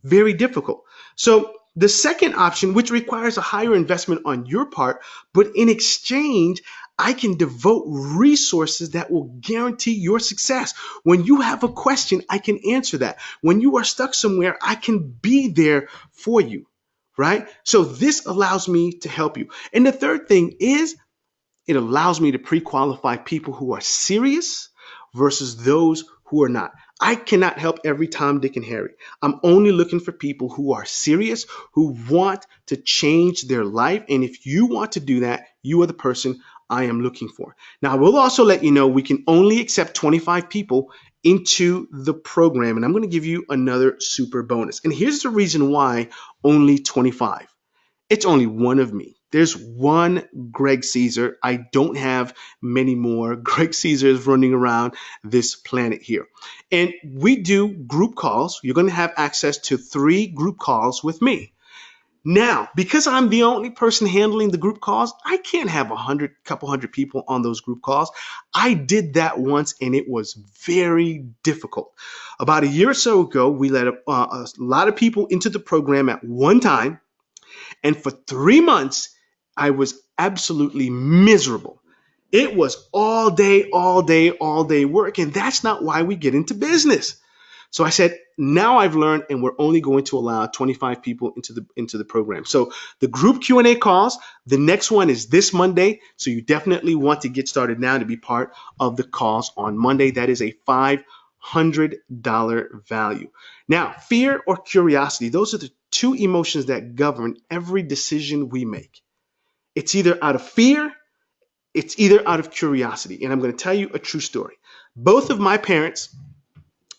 Very difficult. So the second option, which requires a higher investment on your part, but in exchange, I can devote resources that will guarantee your success. When you have a question, I can answer that. When you are stuck somewhere, I can be there for you. Right? So this allows me to help you. And the third thing is it allows me to pre-qualify people who are serious versus those who are not. I cannot help every Tom, Dick, and Harry. I'm only looking for people who are serious, who want to change their life. And if you want to do that, you are the person I am looking for. Now, I will also let you know we can only accept 25 people into the program, and I'm going to give you another super bonus. And here's the reason why only 25. It's only one of me. There's one Greg Caesar. I don't have many more Greg Caesars running around this planet here. And we do group calls. You're going to have access to 3 group calls with me. Now, because I'm the only person handling the group calls, I can't have couple hundred people on those group calls. I did that once and it was very difficult. About a year or so ago, we let a lot of people into the program at one time. And for 3 months, I was absolutely miserable. It was all day work. And that's not why we get into business. So I said, now I've learned, and we're only going to allow 25 people into the program. So the group Q&A calls, the next one is this Monday. So you definitely want to get started now to be part of the calls on Monday. That is a $500 value. Now, fear or curiosity, those are the two emotions that govern every decision we make. It's either out of fear, it's either out of curiosity. And I'm going to tell you a true story. Both of my parents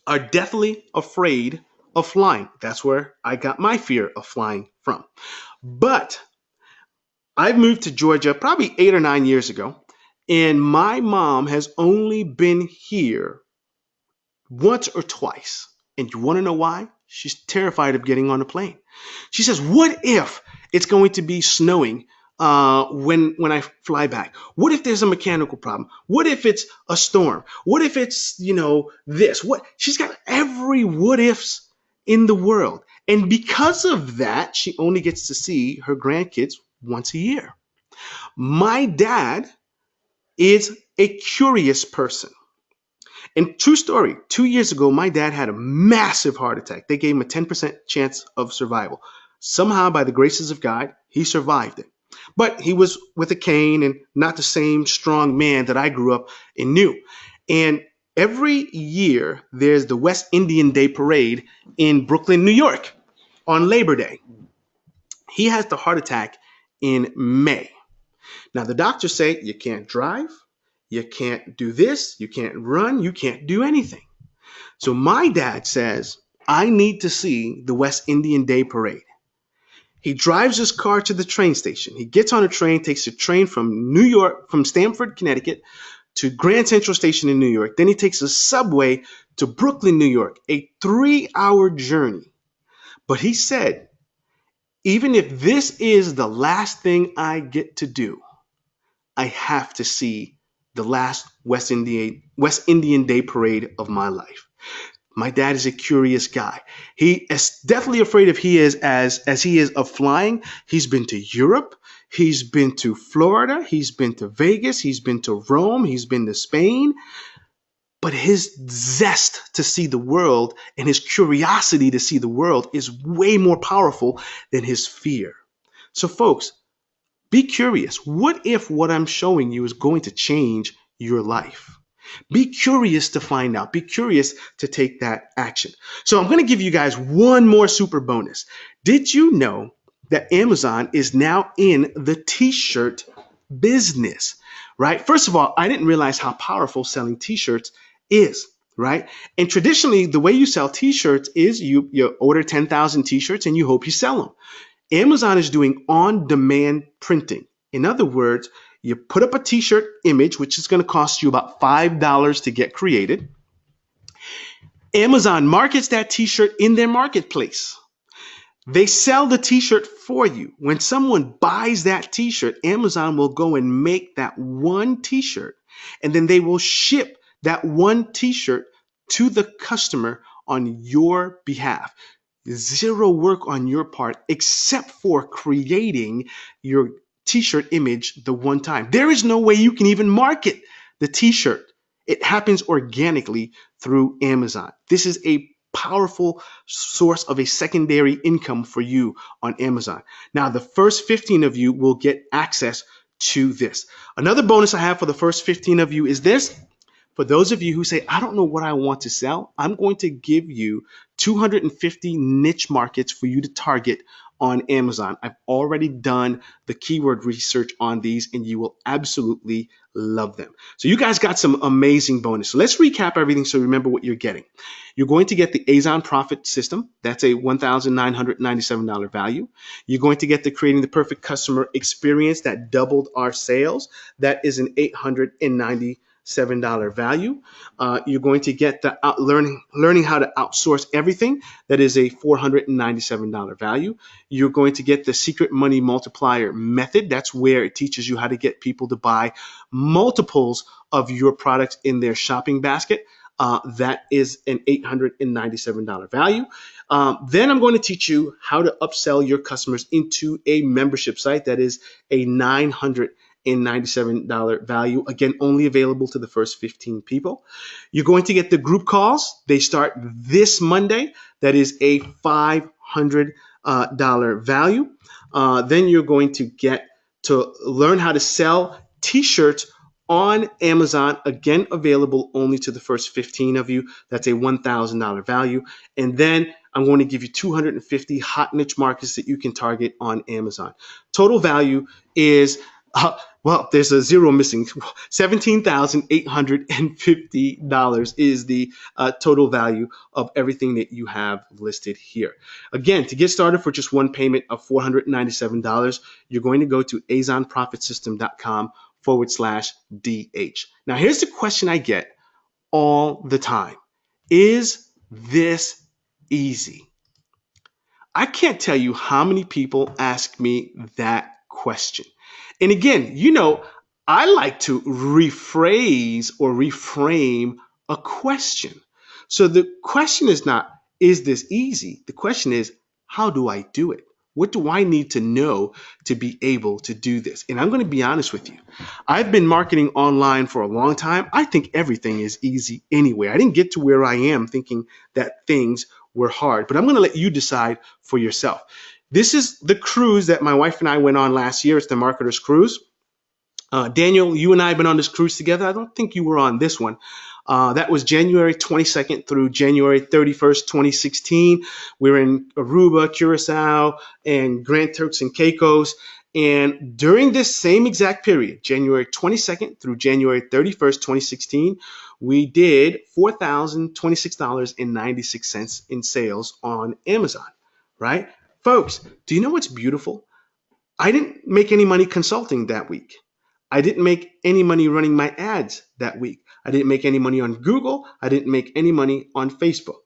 are deathly afraid of flying. That's where I got my fear of flying from. But I moved to Georgia probably 8 or 9 years ago, and my mom has only been here once or twice. And you want to know why? She's terrified of getting on a plane. She says, "What if it's going to be snowing when I fly back? What if there's a mechanical problem? What if it's a storm? What if it's this? What?" She's got every what ifs in the world, and because of that, she only gets to see her grandkids once a year. My dad is a curious person. And true story, 2 years ago, my dad had a massive heart attack. They gave him a 10% chance of survival. Somehow, by the graces of God, he survived it. But he was with a cane and not the same strong man that I grew up and knew. And every year, there's the West Indian Day Parade in Brooklyn, New York on Labor Day. He has the heart attack in May. Now, the doctors say you can't drive, you can't do this, you can't run, you can't do anything. So my dad says, I need to see the West Indian Day Parade. He drives his car to the train station. He gets on a train, takes a train from New York, from Stamford, Connecticut, to Grand Central Station in New York. Then he takes a subway to Brooklyn, New York, a 3-hour journey. But he said, even if this is the last thing I get to do, I have to see the last West Indian Day Parade of my life. My dad is a curious guy. He is definitely afraid of he is as he is of flying. He's been to Europe. He's been to Florida. He's been to Vegas. He's been to Rome. He's been to Spain. But his zest to see the world and his curiosity to see the world is way more powerful than his fear. So folks, be curious. What if what I'm showing you is going to change your life? Be curious to find out. Be curious to take that action. So I'm going to give you guys one more super bonus. Did you know that Amazon is now in the t-shirt business, right? First of all, I didn't realize how powerful selling t-shirts is, right? And traditionally, the way you sell t-shirts is you order 10,000 t-shirts and you hope you sell them. Amazon is doing on-demand printing. In other words, you put up a t-shirt image, which is going to cost you about $5 to get created. Amazon markets that t-shirt in their marketplace. They sell the t-shirt for you. When someone buys that t-shirt, Amazon will go and make that one t-shirt, and then they will ship that one t-shirt to the customer on your behalf. Zero work on your part except for creating your t-shirt image the one time. There is no way you can even market the t-shirt. It happens organically through Amazon. This is a powerful source of a secondary income for you on Amazon. Now, the first 15 of you will get access to this. Another bonus I have for the first 15 of you is this. For those of you who say, I don't know what I want to sell, I'm going to give you 250 niche markets for you to target on Amazon. I've already done the keyword research on these, and you will absolutely love them. So you guys got some amazing bonus. So let's recap everything so you remember what you're getting. You're going to get the Amazon Profit System. That's a $1,997 value. You're going to get the Creating the Perfect Customer Experience that doubled our sales. That is an $897 value. You're going to get the learning how to outsource everything. That is a $497 value. You're going to get the Secret Money Multiplier Method. That's where it teaches you how to get people to buy multiples of your products in their shopping basket. That is an $897 value. Then I'm going to teach you how to upsell your customers into a membership site. That is a $997 value. Again, only available to the first 15 people. You're going to get the group calls. They start this Monday. That is a $500 value. Then you're going to get to learn how to sell t-shirts on Amazon, again, available only to the first 15 of you. That's a $1,000 value. And then I'm going to give you 250 hot niche markets that you can target on Amazon. Total value is, well, there's a zero missing. $17,850 is the total value of everything that you have listed here. Again, to get started for just one payment of $497, you're going to go to azonprofitsystem.com/DH. Now, here's the question I get all the time. Is this easy? I can't tell you how many people ask me that question. And again, I like to rephrase or reframe a question. So the question is not, is this easy? The question is, how do I do it? What do I need to know to be able to do this? And I'm going to be honest with you. I've been marketing online for a long time. I think everything is easy anyway. I didn't get to where I am thinking that things were hard, but I'm going to let you decide for yourself. This is the cruise that my wife and I went on last year. It's the Marketer's Cruise. Daniel, you and I have been on this cruise together. I don't think you were on this one. That was January 22nd through January 31st, 2016. We're in Aruba, Curacao, and Grand Turks and Caicos. And during this same exact period, January 22nd through January 31st, 2016, we did $4,026.96 in sales on Amazon, right? Folks, do you know what's beautiful? I didn't make any money consulting that week. I didn't make any money running my ads that week. I didn't make any money on Google. I didn't make any money on Facebook.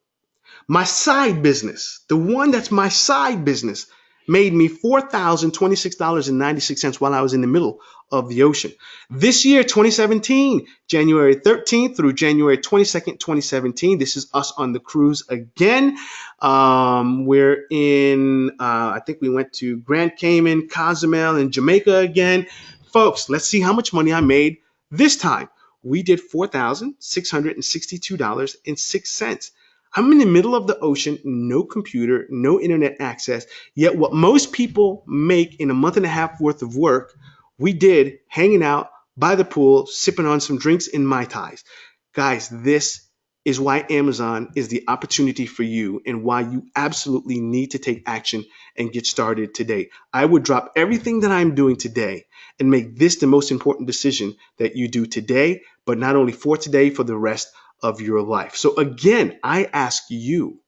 My side business, the one that's my side business, made me $4,026.96 while I was in the middle of the ocean. This year, 2017, January 13th through January 22nd, 2017, this is us on the cruise again. We're in, I think we went to Grand Cayman, Cozumel, and Jamaica again. Folks, let's see how much money I made this time. We did $4,662.06. I'm in the middle of the ocean, no computer, no internet access, yet what most people make in a month and a half worth of work, we did hanging out by the pool, sipping on some drinks in Mai Tais. Guys, this is why Amazon is the opportunity for you and why you absolutely need to take action and get started today. I would drop everything that I'm doing today and make this the most important decision that you do today, but not only for today, for the rest of your life. So again, I ask you,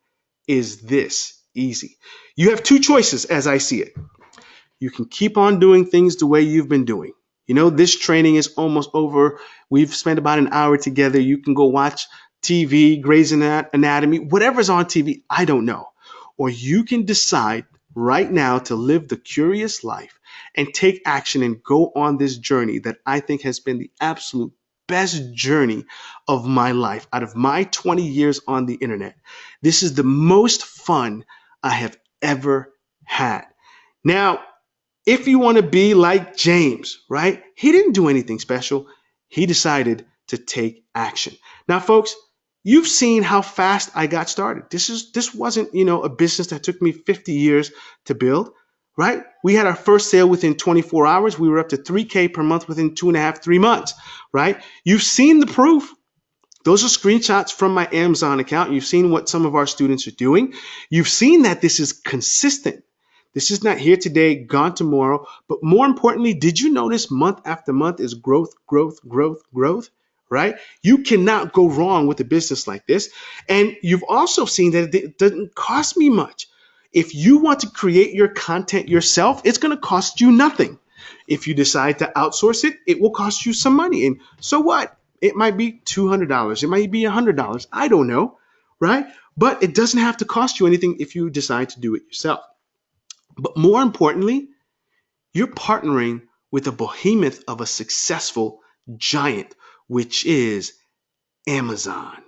is this easy? You have two choices as I see it. You can keep on doing things the way you've been doing. This training is almost over. We've spent about an hour together. You can go watch TV, Grey's Anatomy, whatever's on TV, I don't know. Or you can decide right now to live the curious life and take action and go on this journey that I think has been the absolute best journey of my life. Out of my 20 years on the internet, this is the most fun I have ever had. Now, if you want to be like James, right? He didn't do anything special. He decided to take action. Now, folks, you've seen how fast I got started. This wasn't, a business that took me 50 years to build, right? We had our first sale within 24 hours. We were up to 3K per month within 2.5, 3 months, right? You've seen the proof. Those are screenshots from my Amazon account. You've seen what some of our students are doing. You've seen that this is consistent. This is not here today, gone tomorrow. But more importantly, did you notice month after month is growth, growth, growth, growth? Right? You cannot go wrong with a business like this. And you've also seen that it doesn't cost me much. If you want to create your content yourself, it's going to cost you nothing. If you decide to outsource it, it will cost you some money. And so what? It might be $200. It might be $100. I don't know. Right? But it doesn't have to cost you anything if you decide to do it yourself. But more importantly, you're partnering with a behemoth of a successful giant, which is Amazon.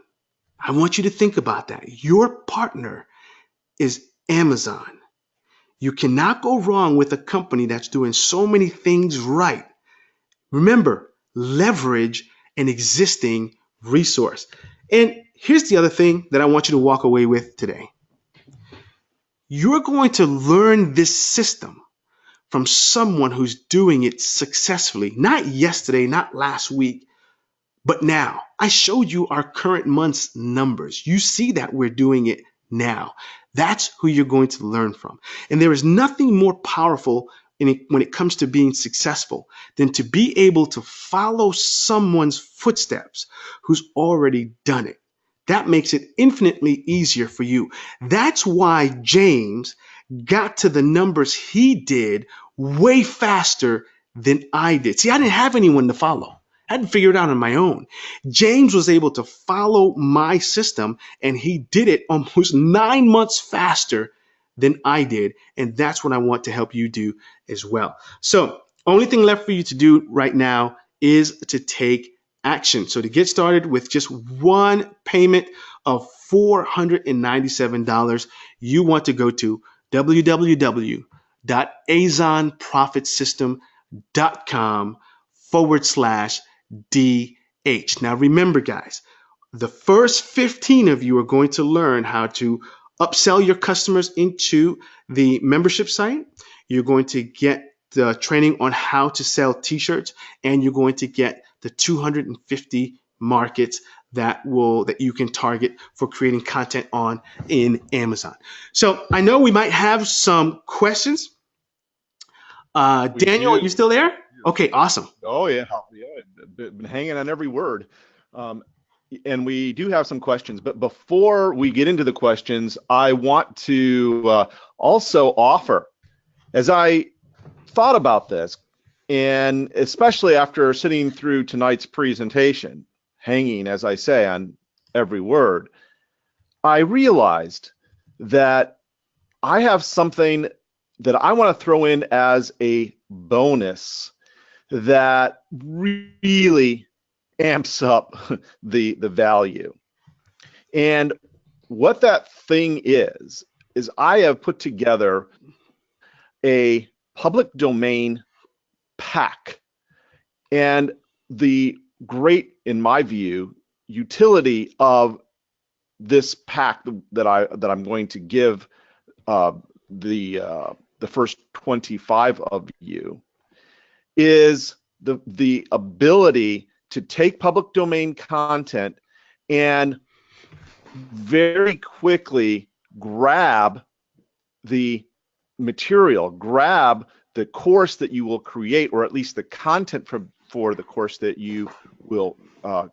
I want you to think about that. Your partner is Amazon. You cannot go wrong with a company that's doing so many things right. Remember, leverage an existing resource. And here's the other thing that I want you to walk away with today. You're going to learn this system from someone who's doing it successfully, not yesterday, not last week, but now. I showed you our current month's numbers. You see that we're doing it now. That's who you're going to learn from. And there is nothing more powerful when it comes to being successful than to be able to follow someone's footsteps who's already done it. That makes it infinitely easier for you. That's why James got to the numbers he did way faster than I did. See, I didn't have anyone to follow. I had to figure it out on my own. James was able to follow my system, and he did it almost 9 months faster than I did. And that's what I want to help you do as well. So, only thing left for you to do right now is to take action. So, to get started with just one payment of $497, you want to go to www.azonprofitsystem.com/DH. Now remember, guys, the first 15 of you are going to learn how to upsell your customers into the membership site. You're going to get the training on how to sell t-shirts, and you're going to get the 250 markets that you can target for creating content on in Amazon. So I know we might have some questions. Daniel, are you still there? Okay, awesome. Oh yeah, been hanging on every word. And we do have some questions, but before we get into the questions, I want to also offer, as I thought about this, and especially after sitting through tonight's presentation, hanging, as I say, on every word, I realized that I have something that I want to throw in as a bonus that really amps up the value. And what that thing is I have put together a public domain pack. And the great, in my view, utility of this pack that I'm going to give the first 25 of you is the ability to take public domain content and very quickly grab the material, grab the course that you will create, or at least the content for the course that you will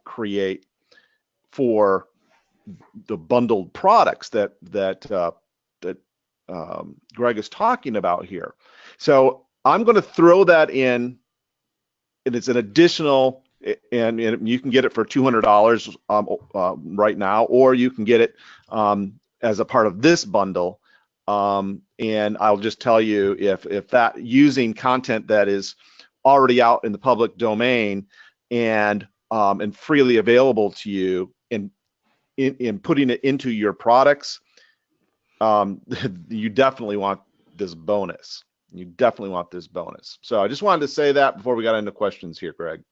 create for the bundled products that Greg is talking about here. So I'm going to throw that in, and it's an additional, and you can get it for $200 right now, or you can get it as a part of this bundle. And I'll just tell you, if that, using content that is already out in the public domain and freely available to you, in putting it into your products, you definitely want this bonus. You definitely want this bonus. So I just wanted to say that before we got into questions here, Greg.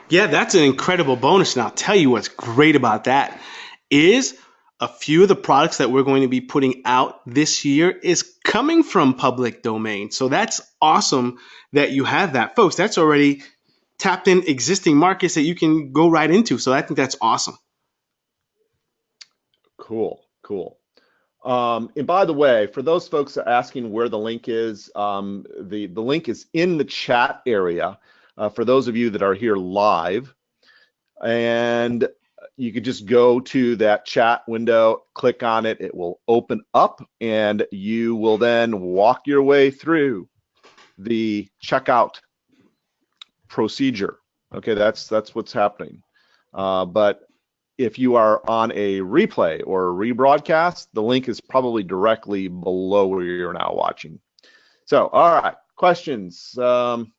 Yeah, that's an incredible bonus. And I'll tell you what's great about that is a few of the products that we're going to be putting out this year is coming from public domain. So that's awesome that you have that. Folks, that's already tapped in existing markets that you can go right into. So I think that's awesome. Cool. And by the way, for those folks asking where the link is, the link is in the chat area for those of you that are here live. And you could just go to that chat window, click on it, it will open up, and you will then walk your way through the checkout procedure. Okay, that's what's happening. But if you are on a replay or a rebroadcast, the link is probably directly below where you're now watching. So, all right, questions. What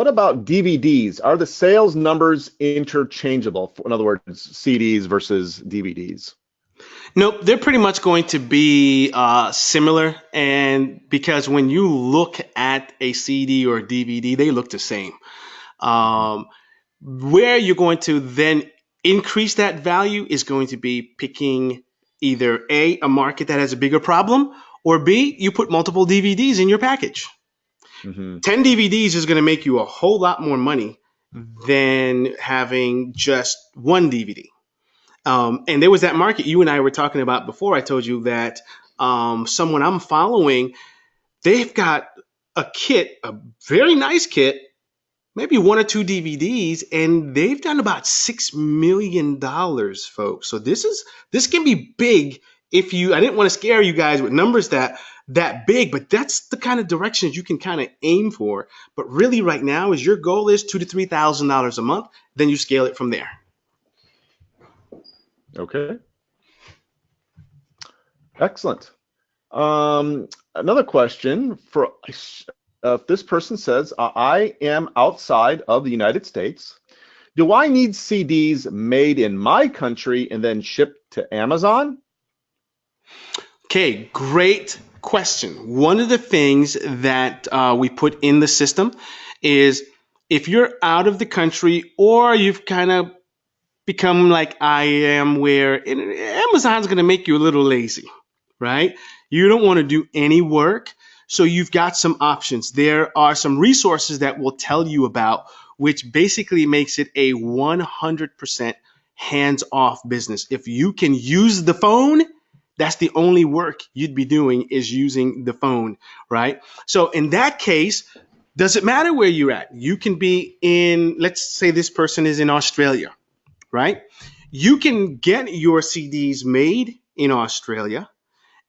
about DVDs? Are the sales numbers interchangeable? In other words, CDs versus DVDs? Nope, they're pretty much going to be similar, and because when you look at a CD or a DVD, they look the same. Mhm. Um, where you're going to then increase that value is going to be picking either a market that has a bigger problem, or B, you put multiple DVDs in your package. Mhm. 10 DVDs is going to make you a whole lot more money than having just one DVD. And there was that market you and I were talking about before. I told you that someone I'm following, they've got a kit, a very nice kit, maybe one or two DVDs, and they've done about $6 million, folks. So this can be big. If you, I didn't want to scare you guys with numbers that big, but that's the kind of directions you can kind of aim for. But really, right now, is your goal is $2,000 to $3,000 a month, then you scale it from there. Okay. Excellent. Another question for if this person says, I am outside of the United States. Do I need CDs made in my country and then shipped to Amazon? Okay, great question. One of the things that we put in the system is if you're out of the country or you've kind of become like I am, where Amazon's going to make you a little lazy, right? You don't want to do any work. So you've got some options. There are some resources that we'll tell you about, which basically makes it a 100% hands off business. If you can use the phone, that's the only work you'd be doing is using the phone, right? So in that case, does it matter where you're at? You can be in, let's say this person is in Australia, right? You can get your CDs made in Australia,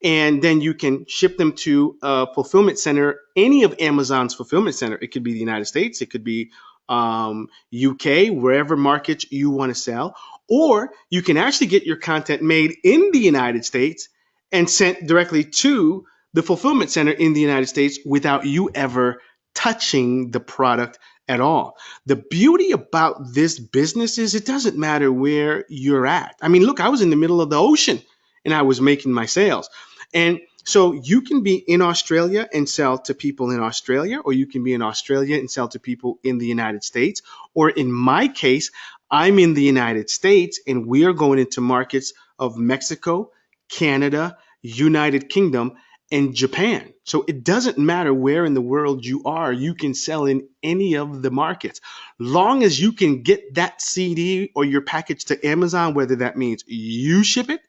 and then you can ship them to a fulfillment center, any of Amazon's fulfillment center. It could be the United States, it could be UK, wherever markets you want to sell, or you can actually get your content made in the United States and sent directly to the fulfillment center in the United States without you ever touching the product at all. The beauty about this business is it doesn't matter where you're at. I mean, look, I was in the middle of the ocean and I was making my sales. And so you can be in Australia and sell to people in Australia, or you can be in Australia and sell to people in the United States. Or in my case, I'm in the United States and we are going into markets of Mexico, Canada, United Kingdom, and Japan. So it doesn't matter where in the world you are, you can sell in any of the markets. Long as you can get that CD or your package to Amazon, whether that means you ship it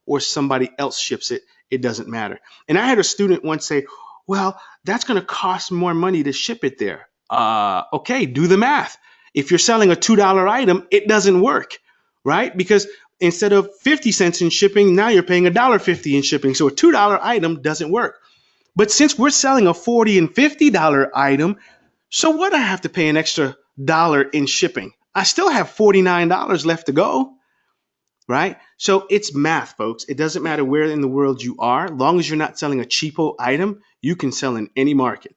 or somebody else ships it, it doesn't matter. And I had a student once say, well, that's going to cost more money to ship it there. Okay, do the math. If you're selling a $2 item, it doesn't work, right? Because instead of 50 cents in shipping, now you're paying $1.50 in shipping. So a $2 item doesn't work. But since we're selling a $40 and $50 item, so what? I have to pay an extra dollar in shipping. I still have $49 left to go, right? So it's math, folks. It doesn't matter where in the world you are. Long as you're not selling a cheapo item, you can sell in any market.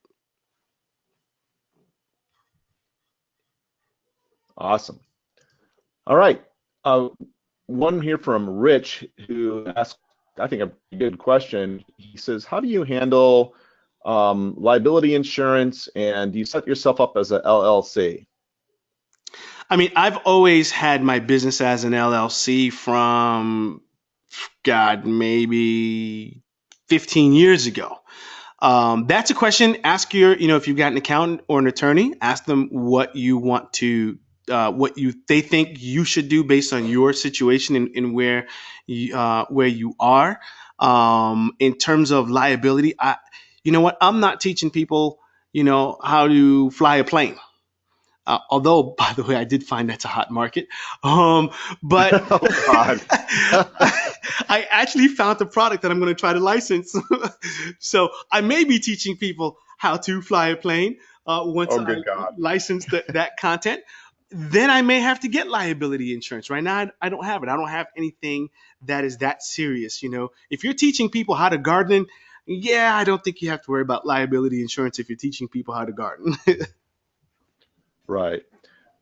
Awesome. All right. Uh, One here from Rich who asked, I think, a good question. He says, how do you handle liability insurance, and do you set yourself up as a LLC? I mean, I've always had my business as an LLC from, God, maybe 15 years ago. That's a question. Ask your, if you've got an accountant or an attorney, ask them what you want to, they think you should do based on your situation and where you are. In terms of liability, you know what? I'm not teaching people, how to fly a plane. Although, by the way, I did find that's a hot market. But Oh God. I actually found the product that I'm going to try to license. So I may be teaching people how to fly a plane once Oh I good God. license that content. Then I may have to get liability insurance. Right now, I don't have it. I don't have anything that is that serious. If you're teaching people how to garden, yeah, I don't think you have to worry about liability insurance if you're teaching people how to garden. Right.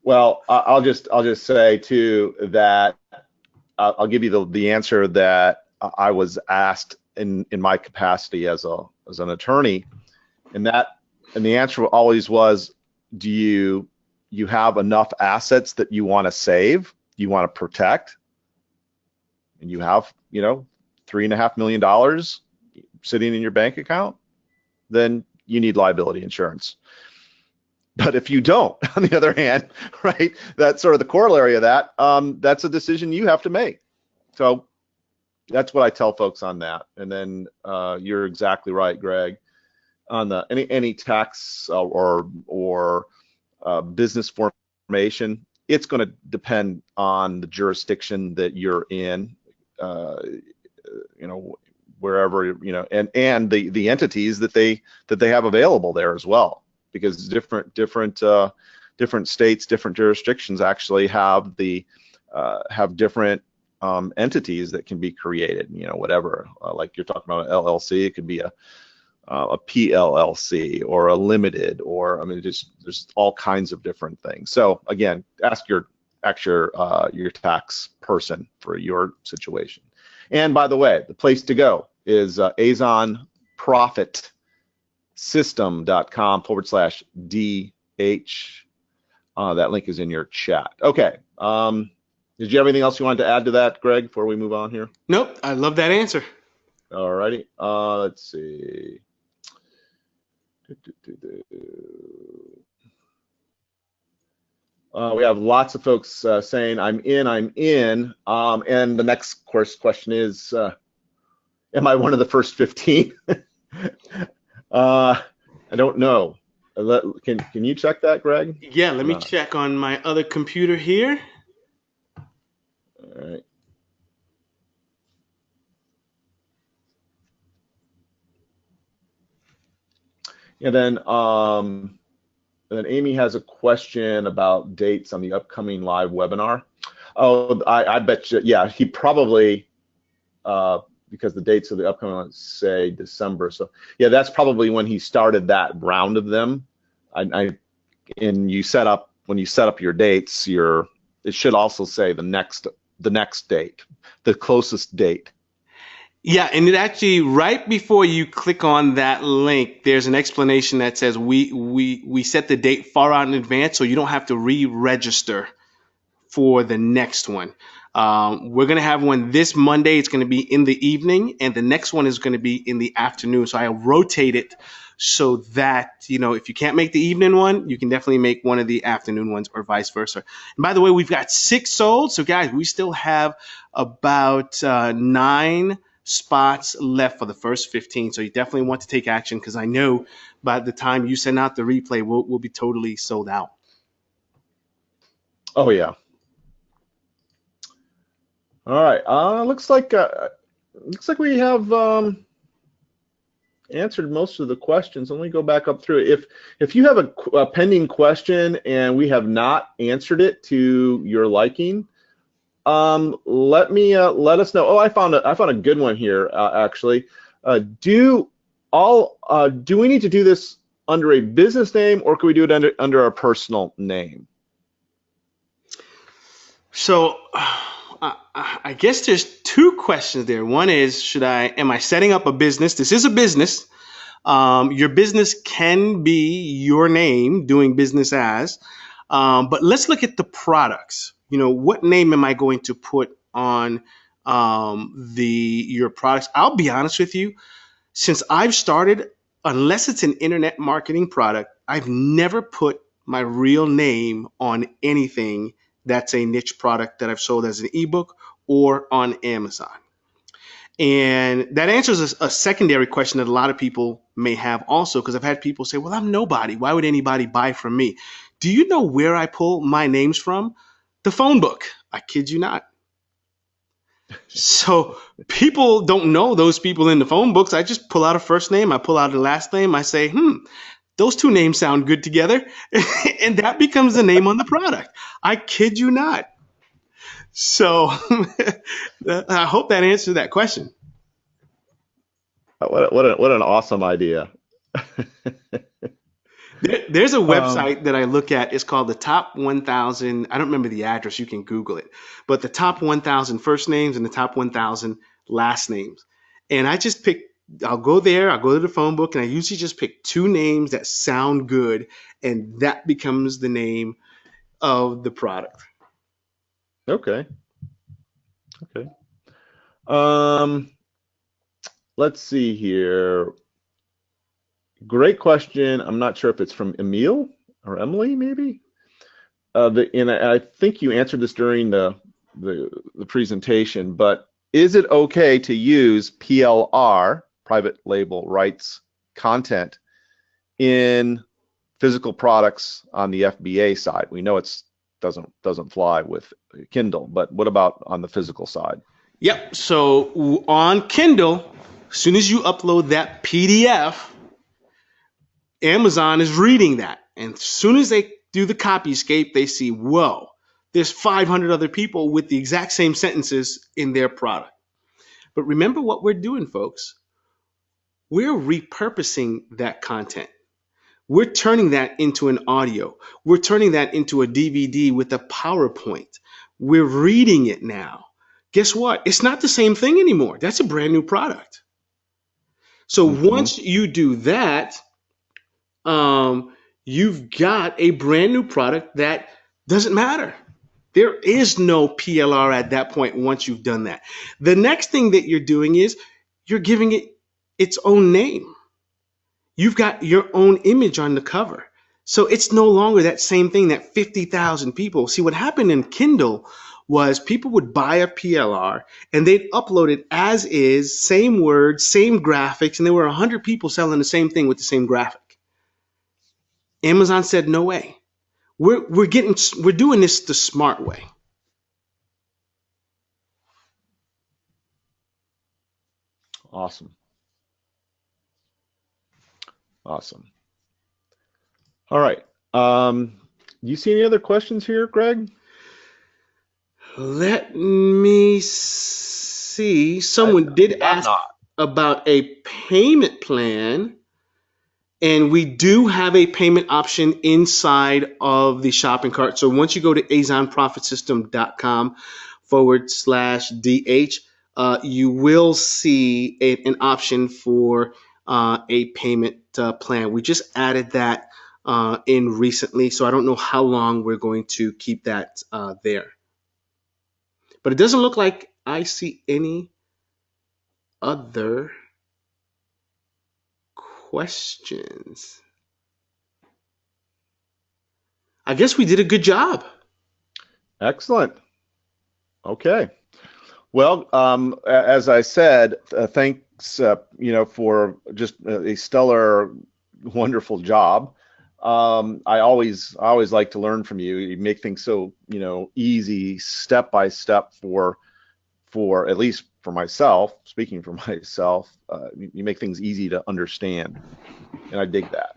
Well, I'll just say too that I'll give you the answer that I was asked in my capacity as an attorney, and the answer always was, do you have enough assets that you want to save, you want to protect, and you have, $3.5 million sitting in your bank account, then you need liability insurance. But if you don't, on the other hand, right, that's sort of the corollary of that. That's a decision you have to make. So that's what I tell folks on that. And then you're exactly right, Greg, on the any tax or business formation. It's going to depend on the jurisdiction that you're in, wherever, and the entities that they have available there as well, because different states, different jurisdictions actually have different entities that can be created. Whatever, like you're talking about an LLC, it could be a PLLC or a limited, or there's all kinds of different things. So again, ask your tax person for your situation. And by the way, the place to go is azonprofitsystem.com/DH. That link is in your chat. Okay. Did you have anything else you wanted to add to that, Greg, before we move on here? Nope. I love that answer. All righty. Let's see. We have lots of folks saying, I'm in. And the next question is, am I one of the first 15? I don't know. Can you check that, Greg? Yeah, let me check on my other computer here. All right. And then Amy has a question about dates on the upcoming live webinar. Oh, I bet you, yeah, he probably, because the dates of the upcoming, let's say December. So yeah, that's probably when he started that round of them. And when you set up your dates, it should also say the next date, the closest date. Yeah, and it actually, right before you click on that link, there's an explanation that says we set the date far out in advance, so you don't have to re-register for the next one. We're going to have one this Monday. It's going to be in the evening, and the next one is going to be in the afternoon. So I rotate it so that, if you can't make the evening one, you can definitely make one of the afternoon ones, or vice versa. And by the way, we've got 6 sold. So guys, we still have about 9 spots left for the first 15. So you definitely want to take action, because I know by the time you send out the replay, we'll be totally sold out. Oh yeah. All right. Looks like we have answered most of the questions. Let me go back up through it. If you have a pending question and we have not answered it to your liking, let us know. Oh, I found a good one here, actually. Do we need to do this under a business name, or can we do it under a personal name? So I guess there's 2 questions there. One is, am I setting up a business? This is a business. Your business can be your name, doing business as, but let's look at the products. What name am I going to put on your products? I'll be honest with you, since I've started, unless it's an internet marketing product, I've never put my real name on anything that's a niche product that I've sold as an ebook or on Amazon. And that answers a secondary question that a lot of people may have also, because I've had people say, well, I'm nobody. Why would anybody buy from me? Do you know where I pull my names from? The phone book. I kid you not. So people don't know those people in the phone books. I just pull out a first name. I pull out a last name. I say, those 2 names sound good together. And that becomes the name on the product. I kid you not. So I hope that answered that question. What an awesome idea. There's a website that I look at. It's called the Top 1,000. I don't remember the address. You can Google it. But the Top 1,000 first names and the Top 1,000 last names. And I'll go there, I'll go to the phone book, and I usually just pick 2 names that sound good, and that becomes the name of the product. Okay. Okay. Um, let's see here. Great question. I'm not sure if it's from Emil or Emily, maybe. And I think you answered this during the presentation, but is it okay to use PLR, private label rights content, in physical products on the FBA side? We know it's doesn't fly with Kindle, but what about on the physical side? Yep. So on Kindle, as soon as you upload that PDF, Amazon is reading that. And as soon as they do the copyscape, they see, whoa, there's 500 other people with the exact same sentences in their product. But remember what we're doing, folks. We're repurposing that content. We're turning that into an audio. We're turning that into a DVD with a PowerPoint. We're reading it now. Guess what? It's not the same thing anymore. That's a brand new product. So once you do that, you've got a brand new product that doesn't matter. There is no PLR at that point once you've done that. The next thing that you're doing is you're giving it its own name. You've got your own image on the cover. So it's no longer that same thing that 50,000 people. See, what happened in Kindle was people would buy a PLR and they'd upload it as is, same words, same graphics, and there were 100 people selling the same thing with the same graphic. Amazon said, no way. We're doing this the smart way. Awesome. Awesome. All right. Do you see any other questions here, Greg? Let me see. Someone did ask about a payment plan, and we do have a payment option inside of the shopping cart. So once you go to azonprofitsystem.com/DH, you will see an option for a payment plan. We just added that in recently, so I don't know how long we're going to keep that there. But it doesn't look like I see any other questions. I guess we did a good job. Excellent. Okay. Well, as I said, thanks, for just a stellar, wonderful job. I always like to learn from you. You make things so, easy, step by step for at least for myself, speaking for myself, you make things easy to understand, and I dig that.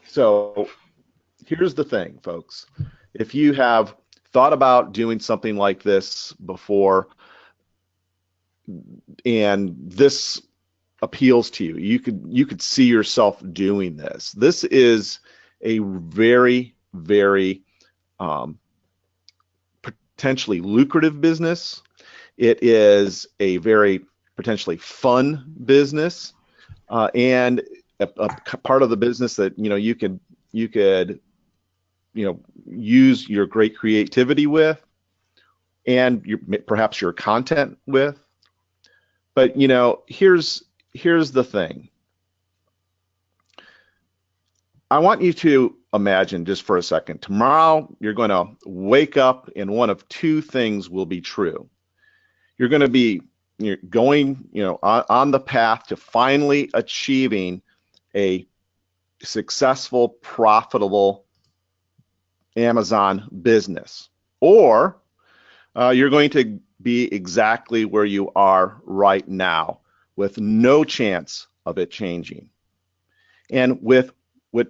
So here's the thing, folks. If you have thought about doing something like this before and this appeals to you, you could see yourself doing this. This is a very, very potentially lucrative business. It is a very potentially fun business, and a part of the business that you could use your great creativity with, and perhaps your content with. But here's the thing. I want you to imagine just for a second, tomorrow you're going to wake up and one of 2 things will be true. You're going to be going on the path to finally achieving a successful, profitable Amazon business, or you're going to be exactly where you are right now with no chance of it changing. And with what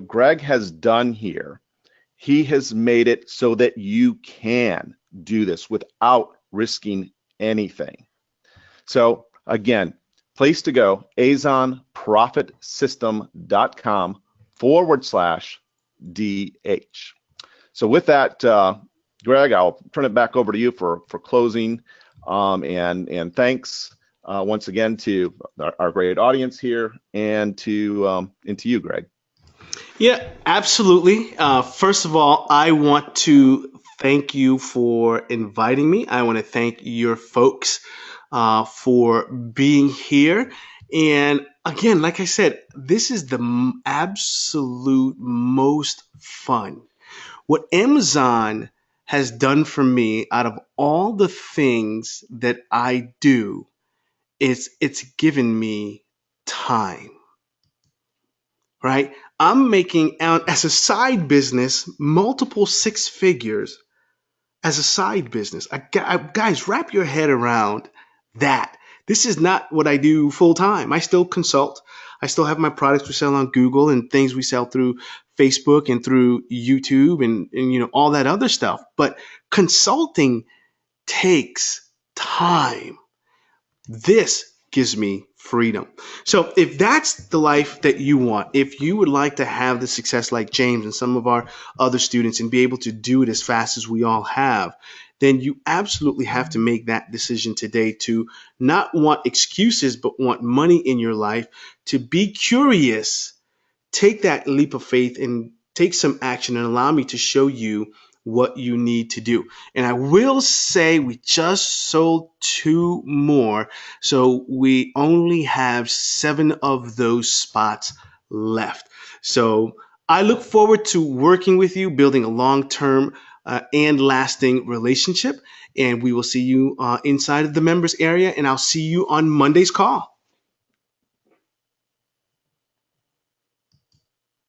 Greg has done here, he has made it so that you can do this without risking anything. So again, place to go, azonprofitsystem.com/DH. So with that, Greg, I'll turn it back over to you for closing And thanks once again to our great audience here and to you, Greg. Yeah, absolutely. First of all, I want to thank you for inviting me. I want to thank your folks for being here. And again, like I said, this is the absolute most fun. What Amazon has done for me out of all the things that I do is it's given me time, right? I'm making out as a side business multiple six figures as a side business. Guys, wrap your head around that. This is not what I do full time. I still consult. I still have my products we sell on Google and things we sell through Facebook and through YouTube and all that other stuff. But consulting takes time. This gives me freedom. So if that's the life that you want, if you would like to have the success like James and some of our other students and be able to do it as fast as we all have, then you absolutely have to make that decision today to not want excuses, but want money in your life, to be curious, take that leap of faith and take some action and allow me to show you what you need to do. And I will say we just sold 2 more, so we only have 7 of those spots left. So I look forward to working with you, building a long-term and lasting relationship. And we will see you inside of the members area, and I'll see you on Monday's call.